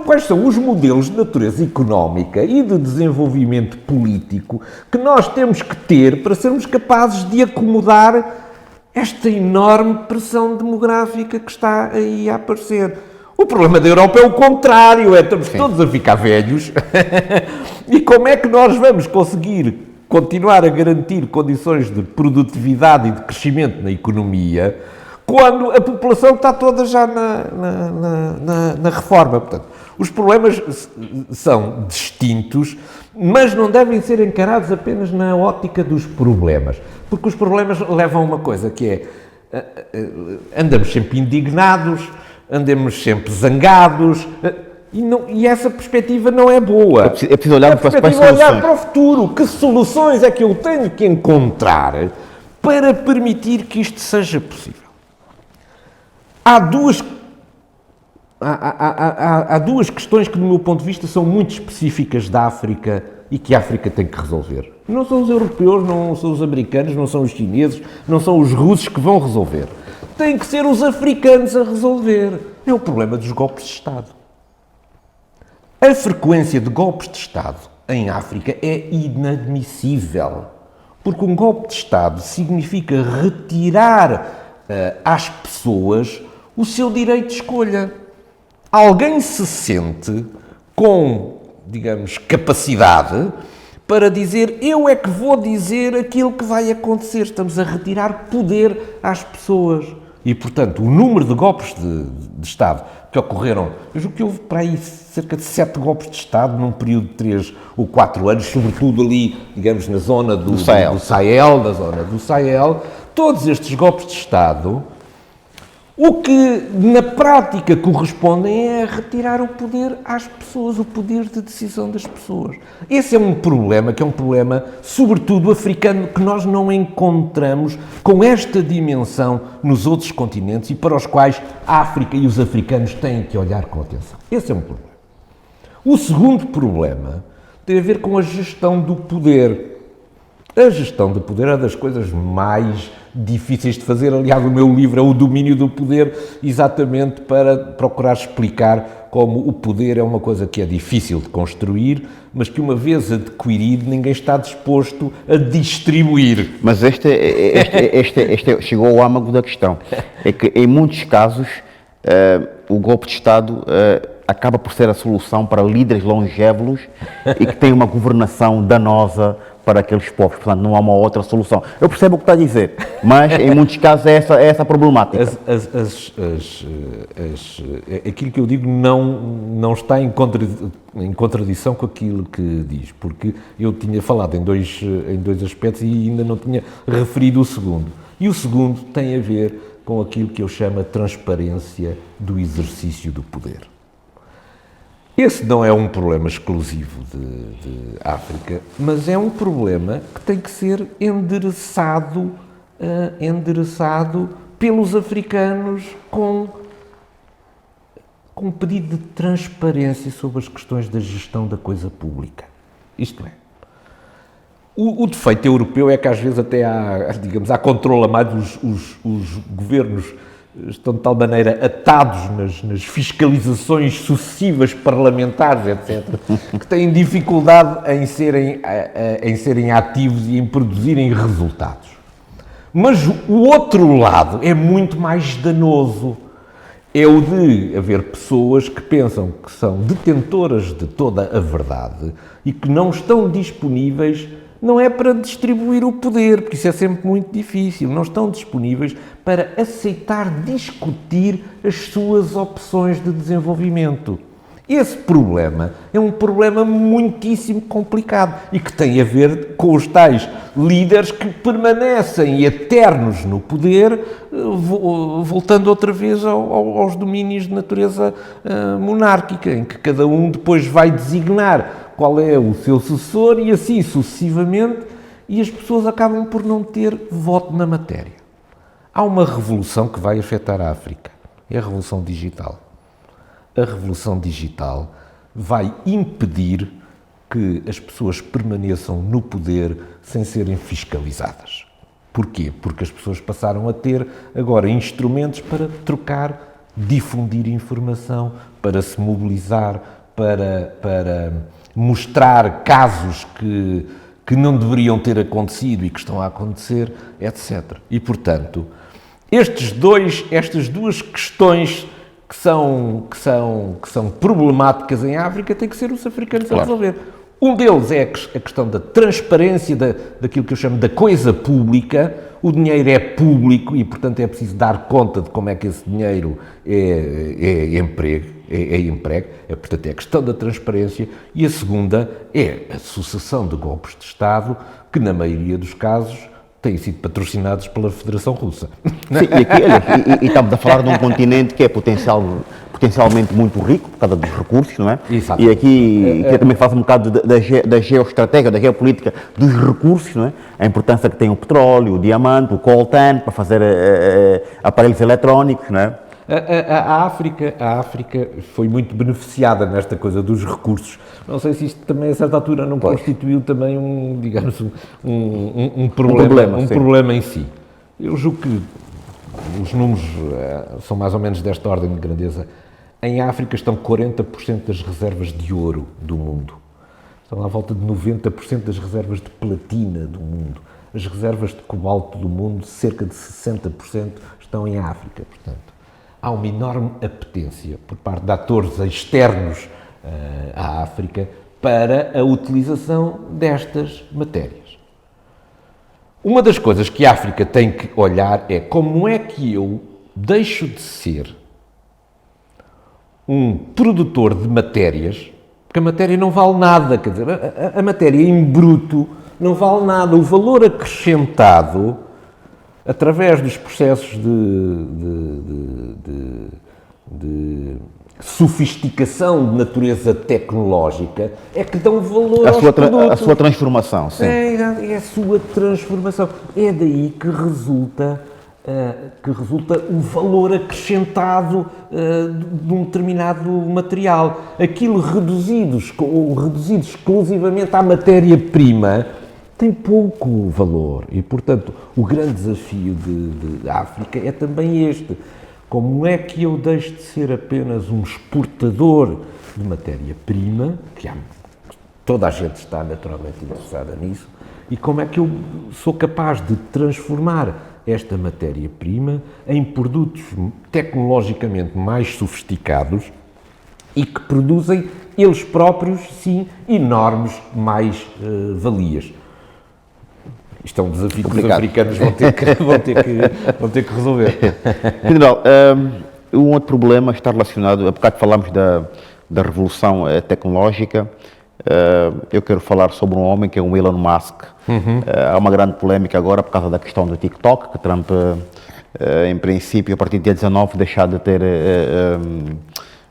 quais são os modelos de natureza económica e de desenvolvimento político que nós temos que ter para sermos capazes de acomodar esta enorme pressão demográfica que está aí a aparecer. O problema da Europa é o contrário, estamos todos a ficar velhos. E como é que nós vamos conseguir continuar a garantir condições de produtividade e de crescimento na economia quando a população está toda já na reforma? Portanto, os problemas são distintos, mas não devem ser encarados apenas na ótica dos problemas, porque os problemas levam a uma coisa que é, andamos sempre indignados, andamos sempre zangados, e essa perspectiva não é boa. É preciso olhar para o futuro. Que soluções é que eu tenho que encontrar para permitir que isto seja possível? Há duas questões que, do meu ponto de vista, são muito específicas da África e que a África tem que resolver. Não são os europeus, não são os americanos, não são os chineses, não são os russos que vão resolver. Tem que ser os africanos a resolver. É o problema dos golpes de Estado. A frequência de golpes de Estado em África é inadmissível. Porque um golpe de Estado significa retirar às pessoas o seu direito de escolha. Alguém se sente com, digamos, capacidade para dizer: eu é que vou dizer aquilo que vai acontecer. Estamos a retirar poder às pessoas. E, portanto, o número de golpes de Estado que ocorreram, eu julgo que houve para aí cerca de 7 golpes de Estado num período de 3 ou 4 anos, sobretudo ali, digamos, na zona do Sahel, na zona do Sahel. Todos estes golpes de Estado, o que na prática correspondem é retirar o poder às pessoas, o poder de decisão das pessoas. Esse é um problema, que é um problema, sobretudo africano, que nós não encontramos com esta dimensão nos outros continentes e para os quais a África e os africanos têm que olhar com atenção. Esse é um problema. O segundo problema tem a ver com a gestão do poder. A gestão do poder é das coisas mais difíceis de fazer. Aliás, o meu livro é O Domínio do Poder, exatamente para procurar explicar como o poder é uma coisa que é difícil de construir, mas que uma vez adquirido, ninguém está disposto a distribuir. Mas este chegou ao âmago da questão. É que, em muitos casos, o golpe de Estado acaba por ser a solução para líderes longevos e que têm uma governação danosa para aqueles povos. Portanto, não há uma outra solução. Eu percebo o que está a dizer, mas em muitos casos é essa a problemática. Aquilo que eu digo não está em contradição com aquilo que diz, porque eu tinha falado em dois aspectos e ainda não tinha referido o segundo. E o segundo tem a ver com aquilo que eu chamo a transparência do exercício do poder. Esse não é um problema exclusivo de África, mas é um problema que tem que ser endereçado pelos africanos com um pedido de transparência sobre as questões da gestão da coisa pública. Isto é, o defeito europeu é que às vezes até há controle a mais, os governos estão de tal maneira atados nas fiscalizações sucessivas parlamentares, etc., que têm dificuldade em serem ativos e em produzirem resultados. Mas o outro lado é muito mais danoso. É o de haver pessoas que pensam que são detentoras de toda a verdade e que não estão disponíveis. Não é para distribuir o poder, porque isso é sempre muito difícil. Não estão disponíveis para aceitar discutir as suas opções de desenvolvimento. Esse problema é um problema muitíssimo complicado e que tem a ver com os tais líderes que permanecem eternos no poder, voltando outra vez aos domínios de natureza monárquica, em que cada um depois vai designar qual é o seu sucessor e assim sucessivamente, e as pessoas acabam por não ter voto na matéria. Há uma revolução que vai afetar a África, é a revolução digital. A revolução digital vai impedir que as pessoas permaneçam no poder sem serem fiscalizadas. Porquê? Porque as pessoas passaram a ter agora instrumentos para trocar difundir informação, para se mobilizar, para mostrar casos que não deveriam ter acontecido e que estão a acontecer, etc. E, portanto, estas duas questões que são problemáticas em África têm que ser os africanos a resolver. Um deles é a questão da transparência daquilo que eu chamo da coisa pública. O dinheiro é público e, portanto, é preciso dar conta de como é que esse dinheiro é emprego. Portanto, é a questão da transparência. E a segunda é a sucessão de golpes de Estado que, na maioria dos casos, têm sido patrocinados pela Federação Russa. Sim, e estamos a falar de um continente que é potencialmente muito rico por causa dos recursos, não é? Exato. E aqui também faz um bocado da geoestratégia, da geopolítica dos recursos, não é? A importância que tem o petróleo, o diamante, o coltan para fazer aparelhos eletrónicos, não é? A África foi muito beneficiada nesta coisa dos recursos. Não sei se isto também, a certa altura, não constituiu também um problema em si. Eu julgo que os números são mais ou menos desta ordem de grandeza. Em África estão 40% das reservas de ouro do mundo. Estão à volta de 90% das reservas de platina do mundo. As reservas de cobalto do mundo, cerca de 60%, estão em África, portanto. Há uma enorme apetência por parte de atores externos à África para a utilização destas matérias. Uma das coisas que a África tem que olhar é como é que eu deixo de ser um produtor de matérias, porque a matéria não vale nada, quer dizer, a matéria em bruto não vale nada. O valor acrescentado através dos processos de sofisticação de natureza tecnológica, é que dão valor aos produtos. A sua transformação, sim. É a sua transformação. É daí que resulta o valor acrescentado de um determinado material. Aquilo reduzido exclusivamente à matéria-prima tem pouco valor e, portanto, o grande desafio da África é também este. Como é que eu deixo de ser apenas um exportador de matéria-prima, que toda a gente está naturalmente interessada nisso, e como é que eu sou capaz de transformar esta matéria-prima em produtos tecnologicamente mais sofisticados e que produzem eles próprios, sim, enormes mais-valias. Isto é um desafio que os africanos vão ter que resolver. General, um outro problema está relacionado, há bocado falámos da revolução tecnológica, eu quero falar sobre um homem que é o Elon Musk. Há uma grande polémica agora por causa da questão do TikTok, que Trump, em princípio, a partir do dia 19, deixar de ter,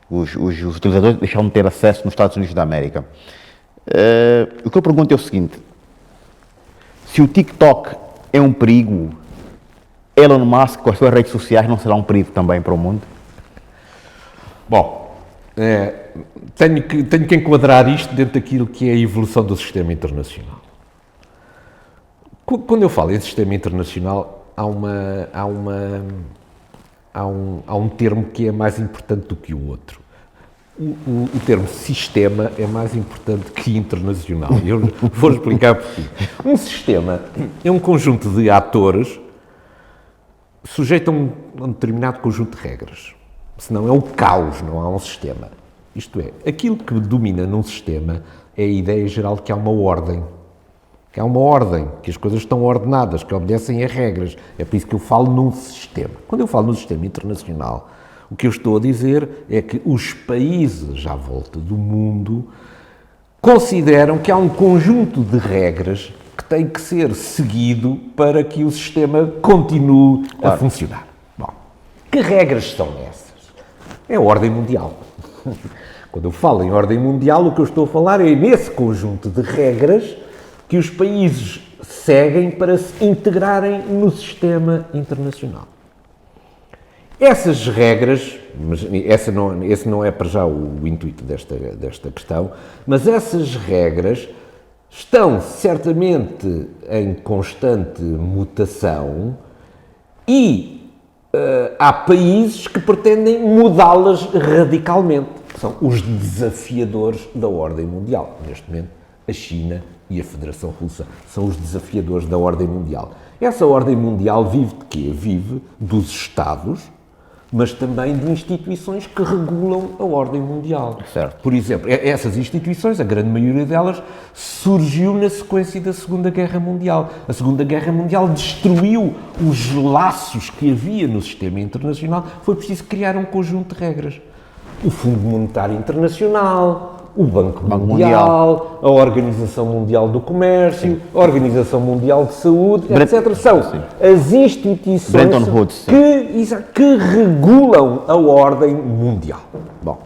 os utilizadores deixaram de ter acesso nos Estados Unidos da América. O que eu pergunto é o seguinte: se o TikTok é um perigo, Elon Musk com as suas redes sociais não será um perigo também para o mundo? Bom, tenho que enquadrar isto dentro daquilo que é a evolução do sistema internacional. Quando eu falo em sistema internacional, há um termo que é mais importante do que o outro. O termo sistema é mais importante que internacional. Eu vou explicar porquê. Um sistema é um conjunto de atores sujeito a um determinado conjunto de regras. Senão é o caos, não há um sistema. Isto é, aquilo que domina num sistema é a ideia geral de que há uma ordem. Que há uma ordem, que as coisas estão ordenadas, que obedecem a regras. É por isso que eu falo num sistema. Quando eu falo num sistema internacional, o que eu estou a dizer é que os países à volta do mundo consideram que há um conjunto de regras que tem que ser seguido para que o sistema continue a funcionar. Bom, que regras são essas? É a ordem mundial. Quando eu falo em ordem mundial, o que eu estou a falar é nesse conjunto de regras que os países seguem para se integrarem no sistema internacional. Essas regras, mas esse não é para já o intuito desta questão, mas essas regras estão certamente em constante mutação e há países que pretendem mudá-las radicalmente. São os desafiadores da ordem mundial. Neste momento, a China e a Federação Russa são os desafiadores da ordem mundial. Essa ordem mundial vive de quê? Vive dos Estados, mas também de instituições que regulam a ordem mundial. Certo. Por exemplo, essas instituições, a grande maioria delas, surgiu na sequência da Segunda Guerra Mundial. A Segunda Guerra Mundial destruiu os laços que havia no sistema internacional. Foi preciso criar um conjunto de regras. O Fundo Monetário Internacional, o Banco Mundial, a Organização Mundial do Comércio, a Organização Mundial de Saúde, etc. São as instituições que regulam a ordem mundial. Bom,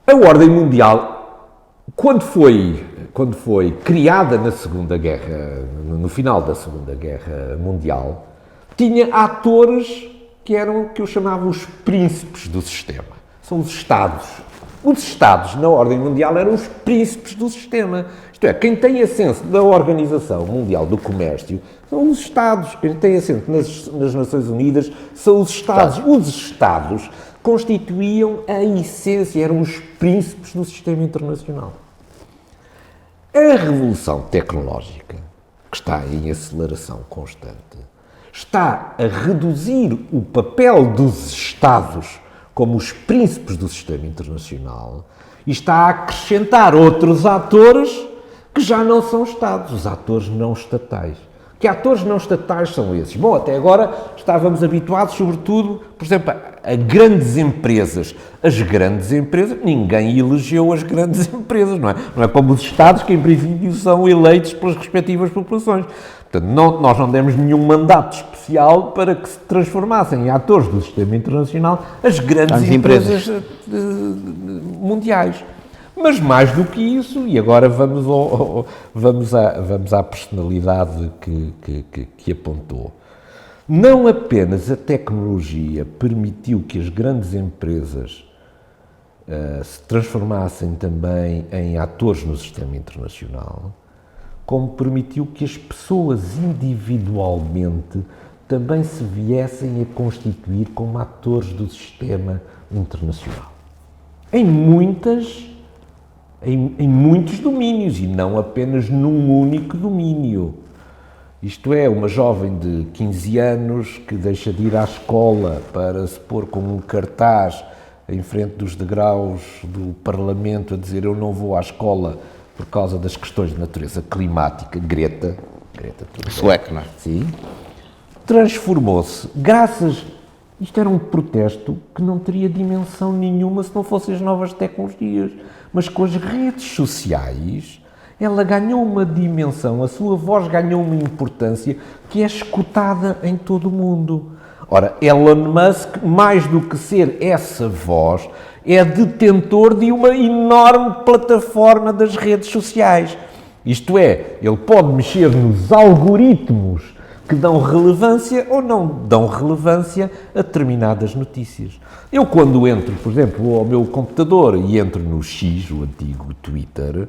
a ordem mundial, quando foi criada na Segunda Guerra, no final da Segunda Guerra Mundial, tinha atores que eu chamava os príncipes do sistema. São os Estados. Os Estados, na ordem mundial, eram os príncipes do sistema. Isto é, quem tem assento da Organização Mundial do Comércio são os Estados. Quem tem assento nas Nações Unidas são os Estados. Os Estados constituíam a essência, eram os príncipes do sistema internacional. A revolução tecnológica, que está em aceleração constante, está a reduzir o papel dos Estados como os príncipes do sistema internacional e está a acrescentar outros atores que já não são Estados, os atores não estatais. Que atores não estatais são esses? Bom, até agora estávamos habituados, sobretudo, por exemplo, a grandes empresas. As grandes empresas, ninguém elegeu as grandes empresas, não é? Não é como os Estados, que em princípio são eleitos pelas respectivas populações. Portanto, nós não demos nenhum mandato especial para que se transformassem em atores do sistema internacional as grandes empresas mundiais. Mas mais do que isso, e agora vamos à personalidade que apontou. Não apenas a tecnologia permitiu que as grandes empresas se transformassem também em atores no sistema internacional, como permitiu que as pessoas individualmente também se viessem a constituir como atores do sistema internacional. Em muitos domínios e não apenas num único domínio. Isto é, uma jovem de 15 anos que deixa de ir à escola para se pôr com um cartaz em frente dos degraus do Parlamento a dizer eu não vou à escola por causa das questões de natureza climática, Greta sueca, não é? Sim. Transformou-se, isto era um protesto que não teria dimensão nenhuma se não fossem as novas tecnologias. Mas com as redes sociais, ela ganhou uma dimensão, a sua voz ganhou uma importância que é escutada em todo o mundo. Ora, Elon Musk, mais do que ser essa voz, é detentor de uma enorme plataforma das redes sociais. Isto é, ele pode mexer nos algoritmos que dão relevância ou não dão relevância a determinadas notícias. Eu, quando entro, por exemplo, ao meu computador e entro no X, o antigo Twitter,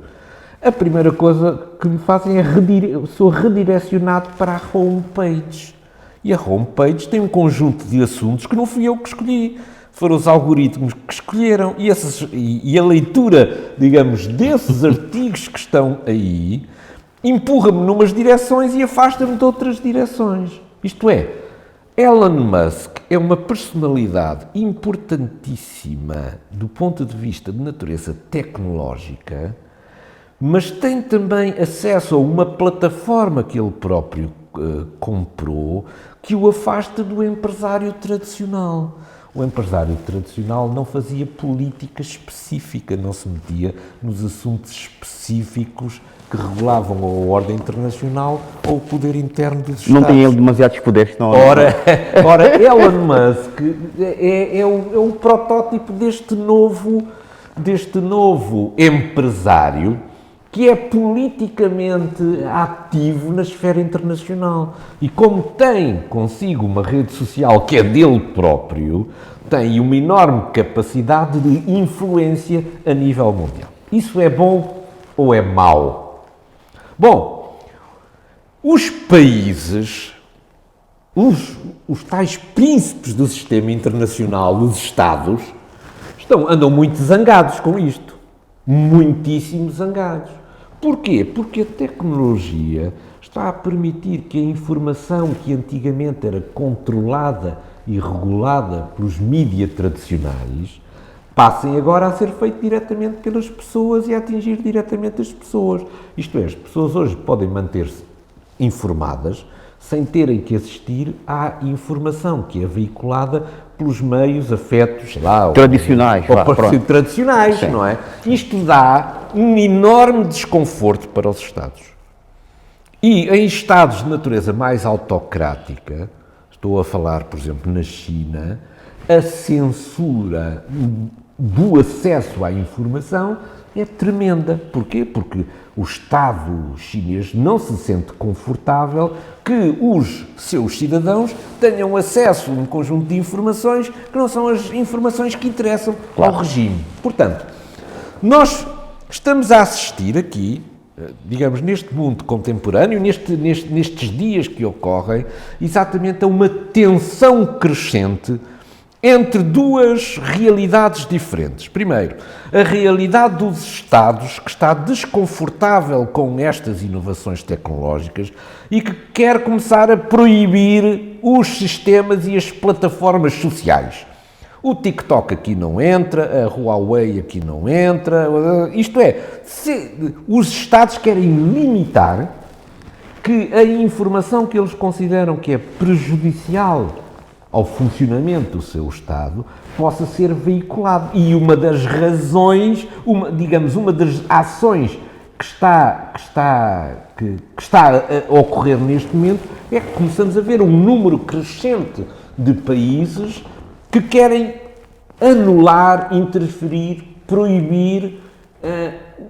a primeira coisa que me fazem é sou redirecionado para a homepage. E a homepage tem um conjunto de assuntos que não fui eu que escolhi. Foram os algoritmos que escolheram. E a leitura, digamos, desses artigos que estão aí empurra-me numas direções e afasta-me de outras direções. Isto é, Elon Musk é uma personalidade importantíssima do ponto de vista de natureza tecnológica, mas tem também acesso a uma plataforma que ele próprio comprou que o afasta do empresário tradicional. O empresário tradicional não fazia política específica, não se metia nos assuntos específicos que regulavam a ordem internacional ou o poder interno dos Estados. Não tem ele demasiados poderes, não. Ora, Elon Musk é o protótipo deste novo empresário que é politicamente ativo na esfera internacional. E como tem consigo uma rede social que é dele próprio, tem uma enorme capacidade de influência a nível mundial. Isso é bom ou é mau? Bom, os países os tais príncipes do sistema internacional, os Estados, andam muito zangados com isto. Muitíssimo zangados. Porquê? Porque a tecnologia está a permitir que a informação que antigamente era controlada e regulada pelos mídias tradicionais passem agora a ser feito diretamente pelas pessoas e a atingir diretamente as pessoas. Isto é, as pessoas hoje podem manter-se informadas sem terem que assistir à informação que é veiculada pelos meios afetos, sei lá, Tradicionais. tradicionais, sim, não é? Isto dá um enorme desconforto para os Estados. E em Estados de natureza mais autocrática, estou a falar, por exemplo, na China, a censura do acesso à informação é tremenda. Porquê? Porque o Estado chinês não se sente confortável que os seus cidadãos tenham acesso a um conjunto de informações que não são as informações que interessam ao regime. Portanto, nós estamos a assistir aqui, digamos, neste mundo contemporâneo, nestes dias que ocorrem, exatamente a uma tensão crescente entre duas realidades diferentes. Primeiro, a realidade dos Estados, que está desconfortável com estas inovações tecnológicas e que quer começar a proibir os sistemas e as plataformas sociais. O TikTok aqui não entra, a Huawei aqui não entra, isto é, os Estados querem limitar que a informação que eles consideram que é prejudicial ao funcionamento do seu Estado possa ser veiculado. E uma das razões, uma das ações que está a ocorrer neste momento é que começamos a ver um número crescente de países que querem anular, interferir, proibir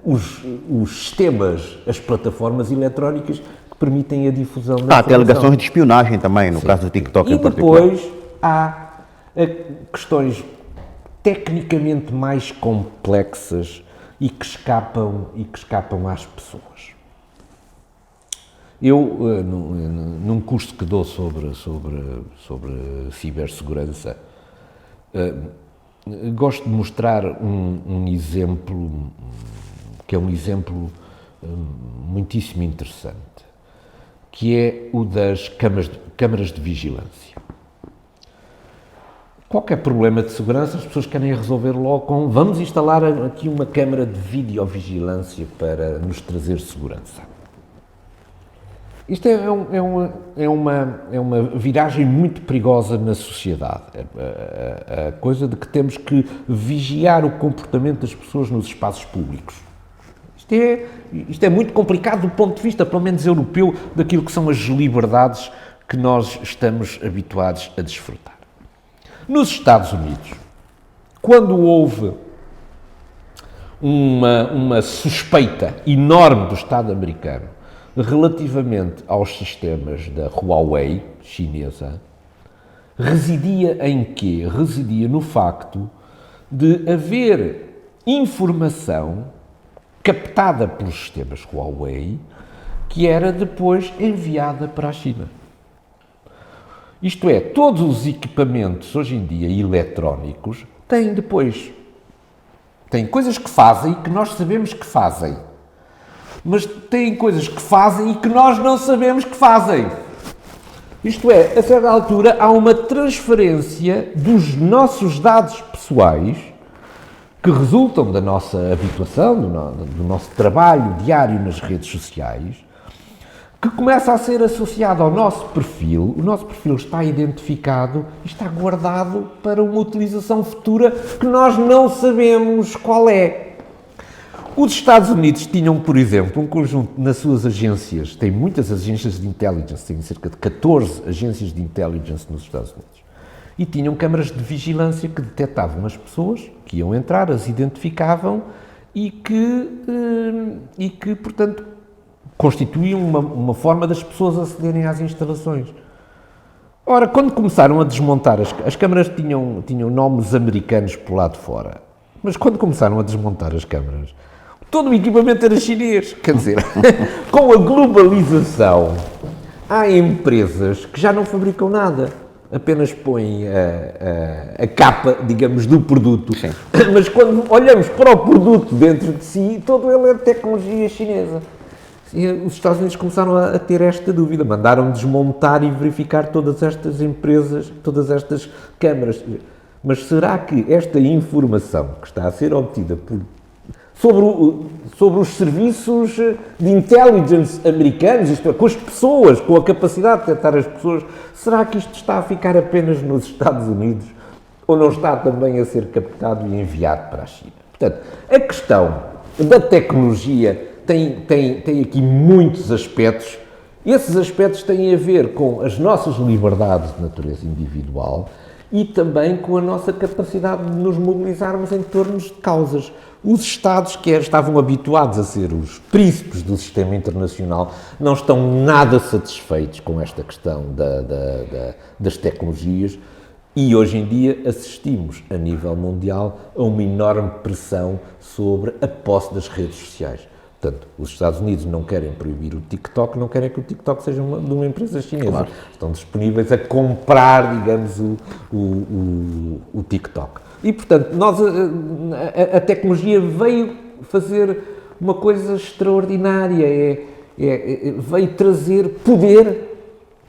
os sistemas, as plataformas eletrónicas que permitem a difusão da informação. Há até alegações de espionagem também, no caso do TikTok em particular. E depois há questões tecnicamente mais complexas e que escapam às pessoas. Eu, num curso que dou sobre cibersegurança, gosto de mostrar um exemplo, que é um exemplo muitíssimo interessante, que é o das câmaras de vigilância. Qualquer problema de segurança, as pessoas querem resolver logo com vamos instalar aqui uma câmara de videovigilância para nos trazer segurança. Isto é uma viragem muito perigosa na sociedade. A coisa de que temos que vigiar o comportamento das pessoas nos espaços públicos. Isto é muito complicado do ponto de vista, pelo menos europeu, daquilo que são as liberdades que nós estamos habituados a desfrutar. Nos Estados Unidos, quando houve uma suspeita enorme do Estado americano relativamente aos sistemas da Huawei chinesa, residia em quê? Residia no facto de haver informação captada pelos sistemas Huawei que era depois enviada para a China. Isto é, todos os equipamentos hoje em dia eletrónicos têm coisas que fazem e que nós sabemos que fazem. Mas têm coisas que fazem e que nós não sabemos que fazem. Isto é, a certa altura há uma transferência dos nossos dados pessoais que resultam da nossa habituação, do nosso trabalho diário nas redes sociais, que começa a ser associado ao nosso perfil. O nosso perfil está identificado e está guardado para uma utilização futura que nós não sabemos qual é. Os Estados Unidos tinham, por exemplo, um conjunto nas suas agências, tem muitas agências de intelligence, tem cerca de 14 agências de intelligence nos Estados Unidos, e tinham câmaras de vigilância que detectavam as pessoas que iam entrar, as identificavam e que portanto, constituíam uma forma das pessoas acederem às instalações. Ora, quando começaram a desmontar, as câmaras tinham nomes americanos por lá de fora, mas quando começaram a desmontar as câmaras, todo o equipamento era chinês. Quer dizer, com a globalização, há empresas que já não fabricam nada, apenas põem a capa, digamos, do produto. Sim. Mas quando olhamos para o produto dentro de si, todo ele é de tecnologia chinesa. E os Estados Unidos começaram a ter esta dúvida, mandaram desmontar e verificar todas estas empresas, todas estas câmaras. Mas será que esta informação que está a ser obtida sobre os serviços de intelligence americanos, isto é, com as pessoas, com a capacidade de detectar as pessoas, será que isto está a ficar apenas nos Estados Unidos ou não está também a ser captado e enviado para a China? Portanto, a questão da tecnologia tem aqui muitos aspectos. Esses aspectos têm a ver com as nossas liberdades de natureza individual e também com a nossa capacidade de nos mobilizarmos em torno de causas. Os Estados, que estavam habituados a ser os príncipes do sistema internacional, não estão nada satisfeitos com esta questão das tecnologias e hoje em dia assistimos, a nível mundial, a uma enorme pressão sobre a posse das redes sociais. Portanto, os Estados Unidos não querem proibir o TikTok, não querem que o TikTok seja de uma empresa chinesa. Claro. Estão disponíveis a comprar, digamos, o TikTok. E, portanto, a tecnologia veio fazer uma coisa extraordinária, veio trazer poder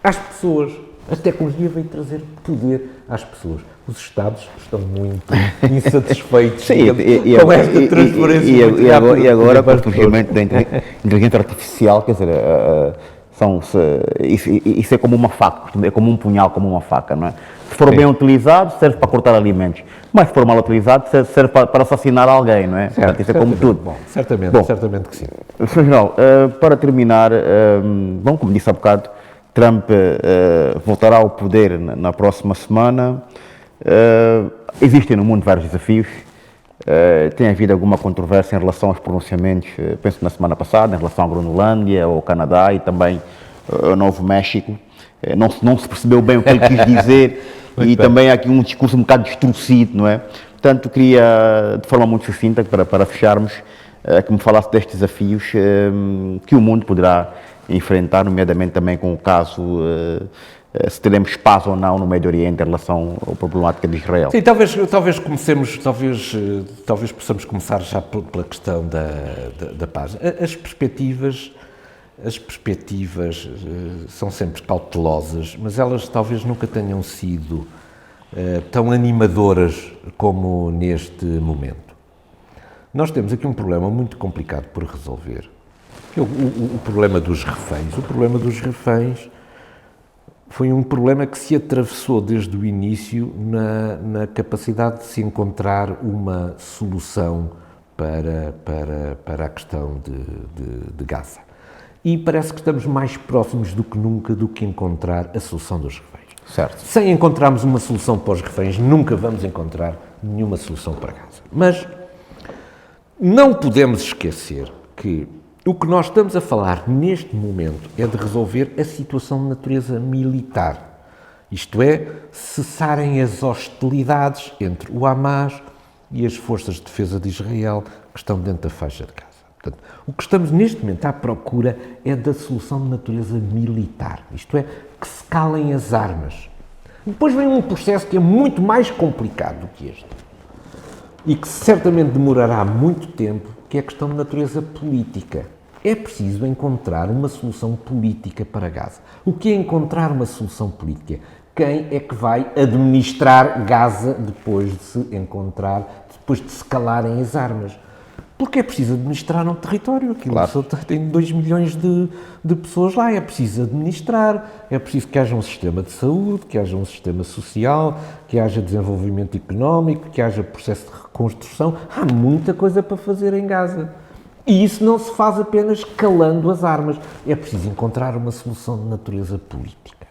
às pessoas. A tecnologia veio trazer poder às pessoas. Os Estados estão muito insatisfeitos com esta transferência. E agora, com o surgimento da inteligência artificial, quer dizer, isso é como uma faca, é como um punhal, como uma faca, não é? Se for bem utilizado, serve para cortar alimentos, mas se for mal utilizado, serve para assassinar alguém, não é? Certo, isso é como tudo. Bom, certamente que sim. Sr. General, para terminar, bom, como disse há bocado, Trump voltará ao poder na próxima semana. Existem no mundo vários desafios. Tem havido alguma controvérsia em relação aos pronunciamentos, penso na semana passada, em relação à Groenlândia, ao Canadá e também ao Novo México. Não se percebeu bem o que ele quis dizer e também há aqui um discurso um bocado distorcido, não é? Portanto, queria, de forma muito sucinta, para fecharmos, que me falasse destes desafios que o mundo poderá enfrentar, nomeadamente também com o caso se teremos paz ou não no Médio Oriente em relação à problemática de Israel. Sim, talvez comecemos, talvez possamos começar já pela questão da paz. As perspectivas são sempre cautelosas, mas elas talvez nunca tenham sido tão animadoras como neste momento. Nós temos aqui um problema muito complicado por resolver, que é o problema dos reféns. O problema dos reféns foi um problema que se atravessou desde o início na capacidade de se encontrar uma solução para a questão de Gaza. E parece que estamos mais próximos do que nunca do que encontrar a solução dos reféns. Certo. Sem encontrarmos uma solução para os reféns, nunca vamos encontrar nenhuma solução para Gaza. Mas não podemos esquecer que o que nós estamos a falar neste momento é de resolver a situação de natureza militar. Isto é, cessarem as hostilidades entre o Hamas e as forças de defesa de Israel que estão dentro da faixa de Gaza. Portanto, o que estamos neste momento à procura é da solução de natureza militar. Isto é, que se calem as armas. Depois vem um processo que é muito mais complicado do que este e que certamente demorará muito tempo, que é a questão de natureza política. É preciso encontrar uma solução política para Gaza. O que é encontrar uma solução política? Quem é que vai administrar Gaza depois de se calarem as armas? Porque é preciso administrar um território. Aquilo claro. Tem 2 milhões de pessoas lá, é preciso administrar, é preciso que haja um sistema de saúde, que haja um sistema social, que haja desenvolvimento económico, que haja processo de reconstrução. Há muita coisa para fazer em Gaza. E isso não se faz apenas calando as armas. É preciso encontrar uma solução de natureza política.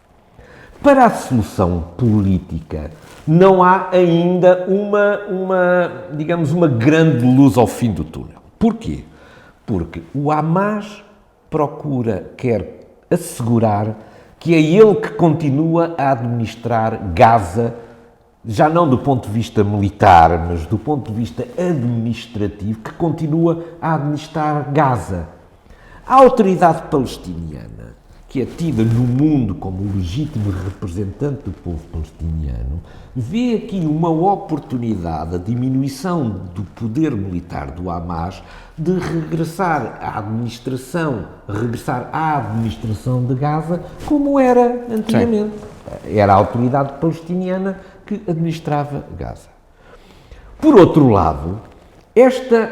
Para a solução política, não há ainda uma grande luz ao fim do túnel. Porquê? Porque o Hamas quer assegurar que é ele que continua a administrar Gaza, já não do ponto de vista militar, mas do ponto de vista administrativo, que continua a administrar Gaza. A autoridade palestiniana, que é tida no mundo como o legítimo representante do povo palestiniano, vê aqui uma oportunidade, a diminuição do poder militar do Hamas, de regressar à administração de Gaza como era antigamente. Sim. Era a autoridade palestiniana que administrava Gaza. Por outro lado, esta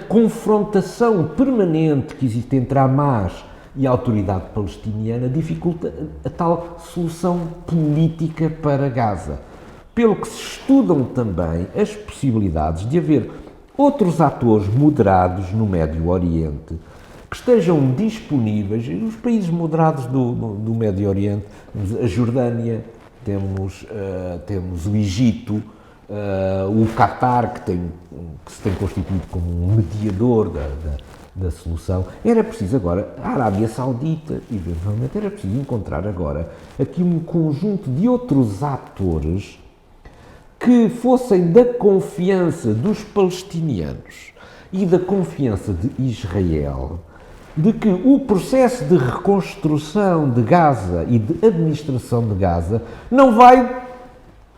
confrontação permanente que existe entre a Hamas e a autoridade palestiniana dificulta a tal solução política para Gaza. Pelo que se estudam também as possibilidades de haver outros atores moderados no Médio Oriente que estejam disponíveis, os países moderados do Médio Oriente, a Jordânia, temos o Egito, o Qatar, que se tem constituído como um mediador da solução. Era preciso agora, a Arábia Saudita, eventualmente, era preciso encontrar agora aqui um conjunto de outros atores que fossem da confiança dos palestinianos e da confiança de Israel, de que o processo de reconstrução de Gaza e de administração de Gaza não vai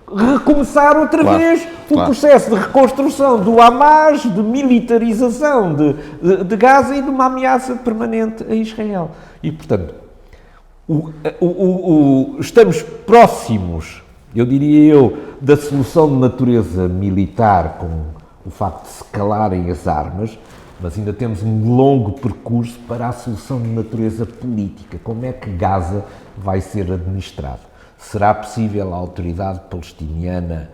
recomeçar outra vez o processo de reconstrução do Hamas, de militarização de Gaza e de uma ameaça permanente a Israel. E, portanto, estamos próximos, eu diria da solução de natureza militar, com o facto de se calarem as armas, mas ainda temos um longo percurso para a solução de natureza política. Como é que Gaza vai ser administrado? Será possível a autoridade palestiniana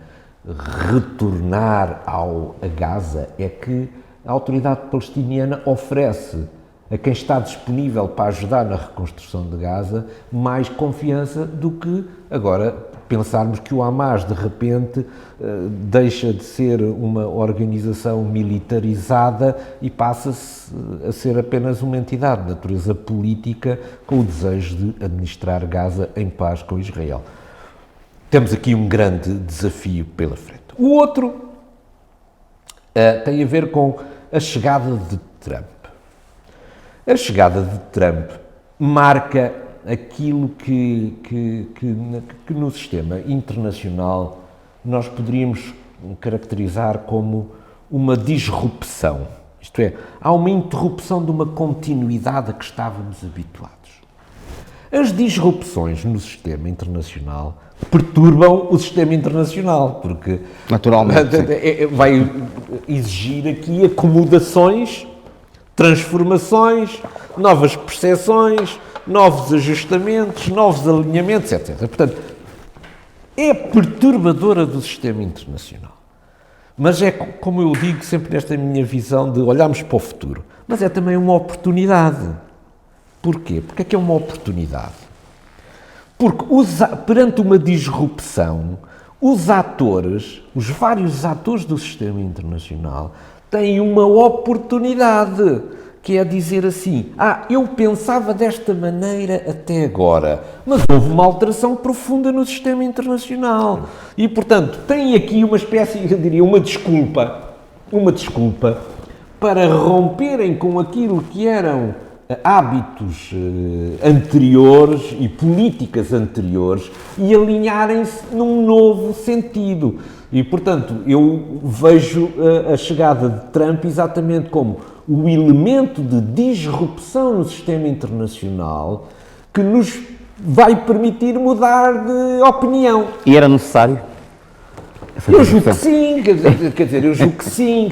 retornar a Gaza? É que a autoridade palestiniana oferece a quem está disponível para ajudar na reconstrução de Gaza mais confiança do que agora pensarmos que o Hamas de repente deixa de ser uma organização militarizada e passa-se a ser apenas uma entidade de natureza política com o desejo de administrar Gaza em paz com Israel. Temos aqui um grande desafio pela frente. O outro tem a ver com a chegada de Trump. A chegada de Trump marca aquilo que no sistema internacional nós poderíamos caracterizar como uma disrupção. Isto é, há uma interrupção de uma continuidade a que estávamos habituados. As disrupções no sistema internacional perturbam o sistema internacional, porque naturalmente vai exigir aqui acomodações, transformações, novas percepções, novos ajustamentos, novos alinhamentos, etc. Portanto, é perturbadora do sistema internacional. Mas é, como eu digo sempre nesta minha visão de olharmos para o futuro, mas é também uma oportunidade. Porquê? Porque é que é uma oportunidade? Porque perante uma disrupção, os vários atores do sistema internacional têm uma oportunidade, que é dizer assim, eu pensava desta maneira até agora, mas houve uma alteração profunda no sistema internacional. E, portanto, tem aqui uma espécie, eu diria, uma desculpa para romperem com aquilo que eram hábitos anteriores e políticas anteriores e alinharem-se num novo sentido. E, portanto, eu vejo a chegada de Trump exatamente como o elemento de disrupção no sistema internacional que nos vai permitir mudar de opinião. E era necessário? Eu julgo que sim, eu julgo que sim.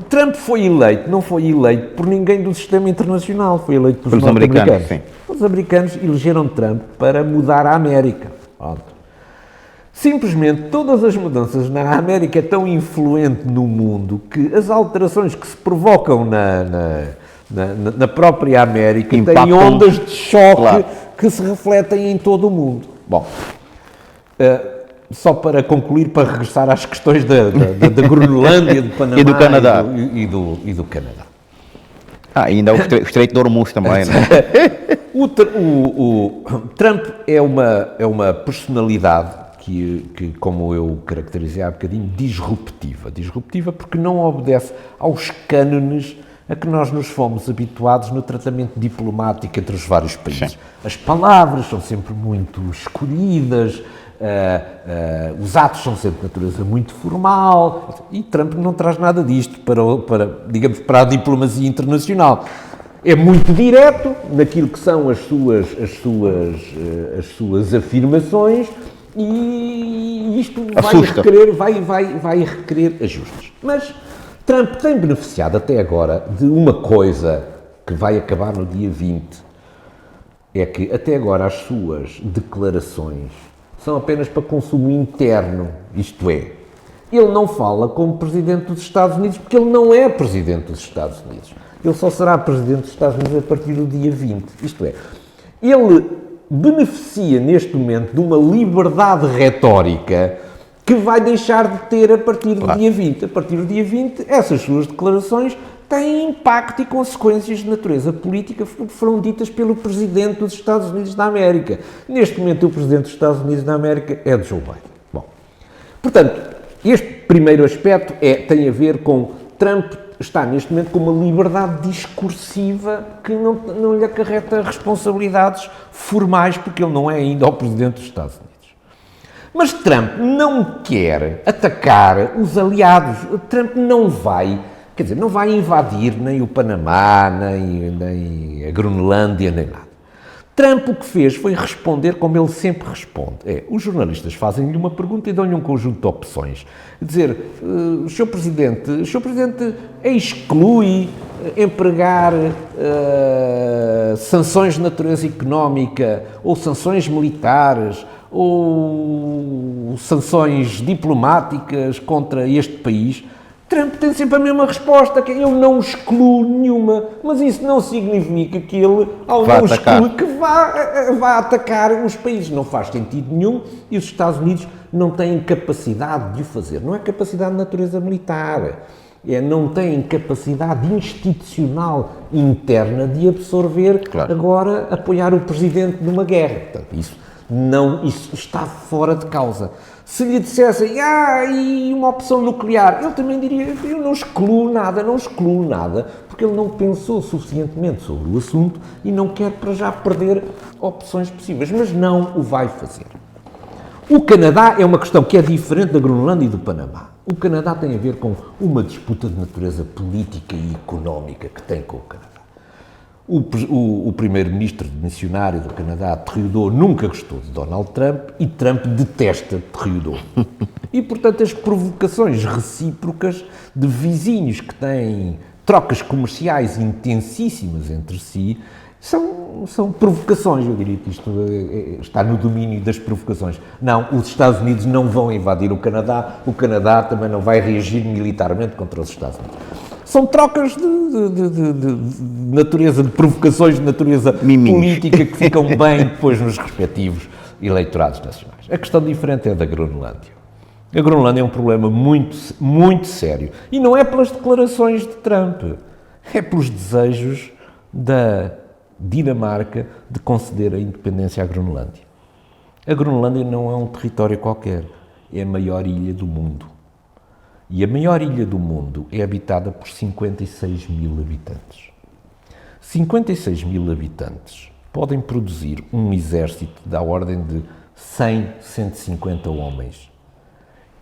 Trump foi eleito, não foi eleito por ninguém do sistema internacional, foi eleito pelos norte-americanos. Sim. Os americanos elegeram Trump para mudar a América. Pronto. Simplesmente todas as mudanças na América é tão influente no mundo que as alterações que se provocam na própria América têm ondas de choque que se refletem em todo o mundo. Bom, só para concluir, para regressar às questões da Groenlândia, do Panamá e do Canadá. E do Canadá. Ainda o Estreito de Hormuz também, não é? O Trump é uma personalidade que, como eu caracterizei há bocadinho, disruptiva. Disruptiva porque não obedece aos cânones a que nós nos fomos habituados no tratamento diplomático entre os vários países. Sim. As palavras são sempre muito escolhidas, os atos são sempre de natureza muito formal, e Trump não traz nada disto digamos, para a diplomacia internacional. É muito direto naquilo que são as suas afirmações, e isto vai requerer ajustes. Mas Trump tem beneficiado até agora de uma coisa que vai acabar no dia 20, é que até agora as suas declarações são apenas para consumo interno, isto é, ele não fala como Presidente dos Estados Unidos, porque ele não é Presidente dos Estados Unidos. Ele só será Presidente dos Estados Unidos a partir do dia 20, isto é, ele beneficia neste momento de uma liberdade retórica que vai deixar de ter a partir do dia 20. A partir do dia 20, essas suas declarações têm impacto e consequências de natureza política que foram ditas pelo Presidente dos Estados Unidos da América. Neste momento, o Presidente dos Estados Unidos da América é Joe Biden. Bom, portanto, este primeiro aspecto tem a ver com Trump está neste momento com uma liberdade discursiva que não lhe acarreta responsabilidades formais, porque ele não é ainda o Presidente dos Estados Unidos. Mas Trump não quer atacar os aliados. Trump não vai invadir nem o Panamá, nem a Groenlândia, nem nada. Trump o que fez foi responder como ele sempre responde. Os jornalistas fazem-lhe uma pergunta e dão-lhe um conjunto de opções. Dizer, o Sr. Presidente exclui empregar sanções de natureza económica, ou sanções militares, ou sanções diplomáticas contra este país? Trump tem sempre a mesma resposta, que eu não excluo nenhuma, mas isso não significa que ele, ao não excluir, que vá atacar os países. Não faz sentido nenhum, e os Estados Unidos não têm capacidade de o fazer. Não é capacidade de natureza militar, não têm capacidade institucional interna de absorver, agora, apoiar o Presidente numa guerra. Portanto, isso está fora de causa. Se lhe dissessem, e uma opção nuclear, ele também diria, eu não excluo nada, porque ele não pensou suficientemente sobre o assunto e não quer para já perder opções possíveis, mas não o vai fazer. O Canadá é uma questão que é diferente da Groenlândia e do Panamá. O Canadá tem a ver com uma disputa de natureza política e económica que tem com o Canadá. O primeiro-ministro missionário do Canadá, Trudeau, nunca gostou de Donald Trump e Trump detesta Trudeau. E, portanto, as provocações recíprocas de vizinhos que têm trocas comerciais intensíssimas entre si são provocações. Eu diria que isto está no domínio das provocações. Não, os Estados Unidos não vão invadir o Canadá também não vai reagir militarmente contra os Estados Unidos. São trocas de natureza, de provocações de natureza política que ficam bem depois nos respectivos eleitorados nacionais. A questão diferente é da Groenlândia. A Groenlândia é um problema muito, muito sério. E não é pelas declarações de Trump, é pelos desejos da Dinamarca de conceder a independência à Groenlândia. A Groenlândia não é um território qualquer, é a maior ilha do mundo. E a maior ilha do mundo é habitada por 56 mil habitantes. 56 mil habitantes podem produzir um exército da ordem de 100, 150 homens.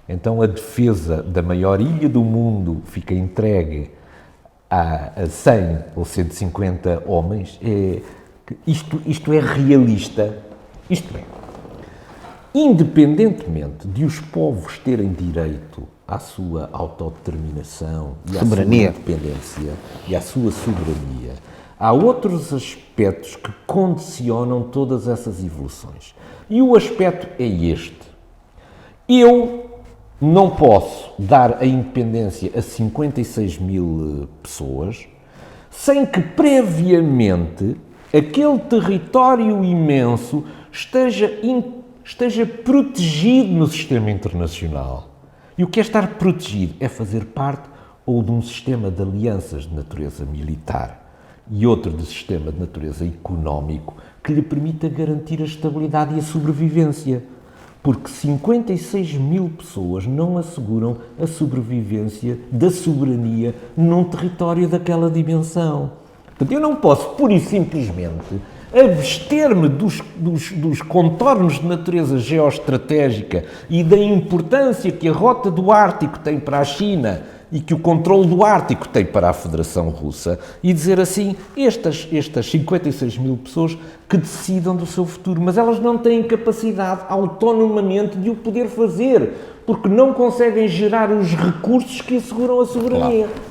Então a defesa da maior ilha do mundo fica entregue a 100 ou 150 homens. Isto é realista. Isto é, independentemente de os povos terem direito à sua autodeterminação e à sua independência e à sua soberania, há outros aspectos que condicionam todas essas evoluções. E o aspecto é este. Eu não posso dar a independência a 56 mil pessoas sem que previamente aquele território imenso esteja protegido no sistema internacional. E o que é estar protegido? É fazer parte ou de um sistema de alianças de natureza militar e outro de sistema de natureza económico que lhe permita garantir a estabilidade e a sobrevivência. porque 56 mil pessoas não asseguram a sobrevivência da soberania num território daquela dimensão. Portanto, eu não posso, pura e simplesmente, abster-me dos contornos de natureza geoestratégica e da importância que a rota do Ártico tem para a China e que o controle do Ártico tem para a Federação Russa e dizer assim, estas 56 mil pessoas que decidam do seu futuro, mas elas não têm capacidade autonomamente de o poder fazer, porque não conseguem gerar os recursos que asseguram a soberania. Claro.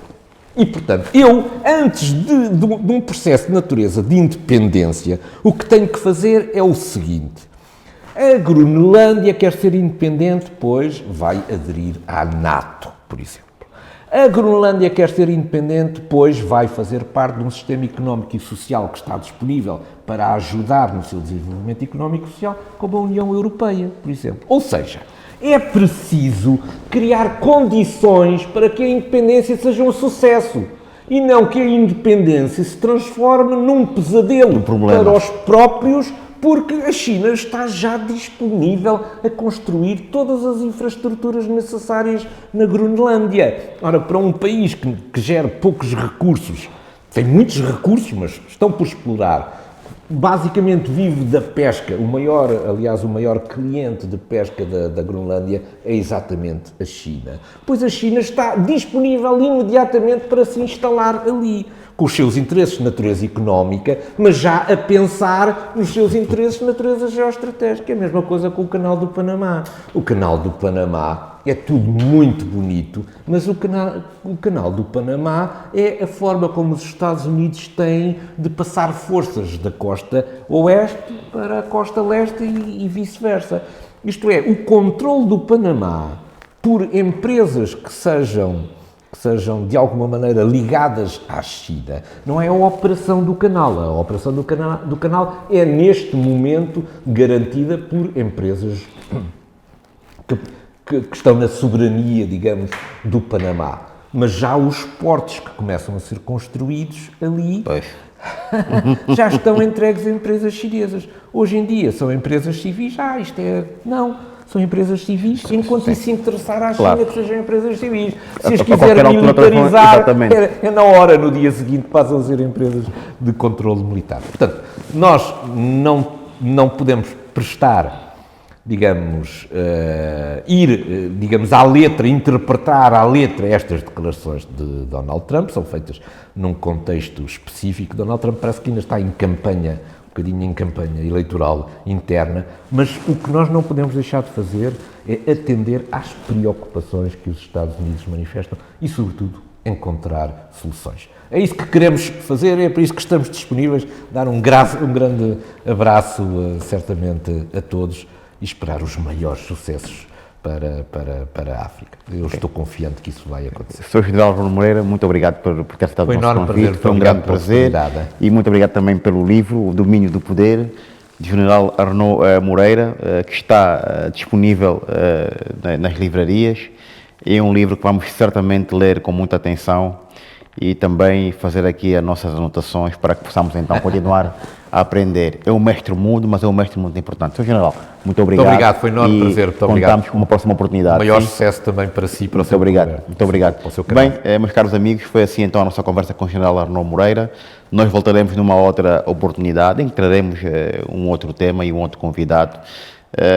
E, portanto, eu, antes de um processo de natureza de independência, o que tenho que fazer é o seguinte. A Groenlândia quer ser independente, pois vai aderir à NATO, por exemplo. A Groenlândia quer ser independente, pois vai fazer parte de um sistema económico e social que está disponível para ajudar no seu desenvolvimento económico e social, como a União Europeia, por exemplo. Ou seja, é preciso criar condições para que a independência seja um sucesso e não que a independência se transforme num pesadelo para os próprios, porque a China está já disponível a construir todas as infraestruturas necessárias na Groenlândia. Ora, para um país que gera poucos recursos, tem muitos recursos, mas estão por explorar, basicamente vive da pesca. O maior cliente de pesca da Groenlândia é exatamente a China. Pois a China está disponível imediatamente para se instalar ali, com os seus interesses de natureza económica, mas já a pensar nos seus interesses de natureza geoestratégica. É a mesma coisa com o Canal do Panamá. O Canal do Panamá é tudo muito bonito, mas o canal do Panamá é a forma como os Estados Unidos têm de passar forças da costa oeste para a costa leste e vice-versa. Isto é, o controle do Panamá por empresas que sejam de alguma maneira ligadas à China, não é a operação do canal. A operação do canal é, neste momento, garantida por empresas que estão na soberania, digamos, do Panamá. Mas já os portos que começam a ser construídos ali já estão entregues a empresas chinesas. Hoje em dia são empresas civis. São empresas civis, enquanto isso interessar à China que sejam empresas civis. Se as quiserem militarizar, é na hora, no dia seguinte, passam a ser empresas de controle militar. Portanto, nós não podemos prestar, digamos, digamos, à letra, interpretar à letra estas declarações de Donald Trump, são feitas num contexto específico. Donald Trump parece que ainda está em campanha, um bocadinho em campanha eleitoral interna, mas o que nós não podemos deixar de fazer é atender às preocupações que os Estados Unidos manifestam e, sobretudo, encontrar soluções. É isso que queremos fazer, é para isso que estamos disponíveis, dar um grande abraço, certamente, a todos e esperar os maiores sucessos para a África. Eu estou confiante que isso vai acontecer. Sr. General Arnaud Moreira, muito obrigado por ter estado no nosso convite. Foi um grande prazer. E muito obrigado também pelo livro, O Domínio do Poder, de General Arnaud Moreira, que está disponível nas livrarias. É um livro que vamos certamente ler com muita atenção e também fazer aqui as nossas anotações para que possamos então continuar a aprender. É um mestre mundo, mas é um mestre muito importante. Sr. General, muito obrigado. Muito obrigado, foi um enorme prazer. Muito obrigado. Contamos com uma próxima oportunidade. Maior sucesso também para si, para o seu governo. Muito obrigado. Bem, meus caros amigos, foi assim então a nossa conversa com o General Arnaud Moreira. Nós voltaremos numa outra oportunidade, em que traremos um outro tema e um outro convidado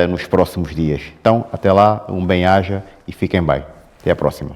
nos próximos dias. Então, até lá, um bem-aja e fiquem bem. Até a próxima.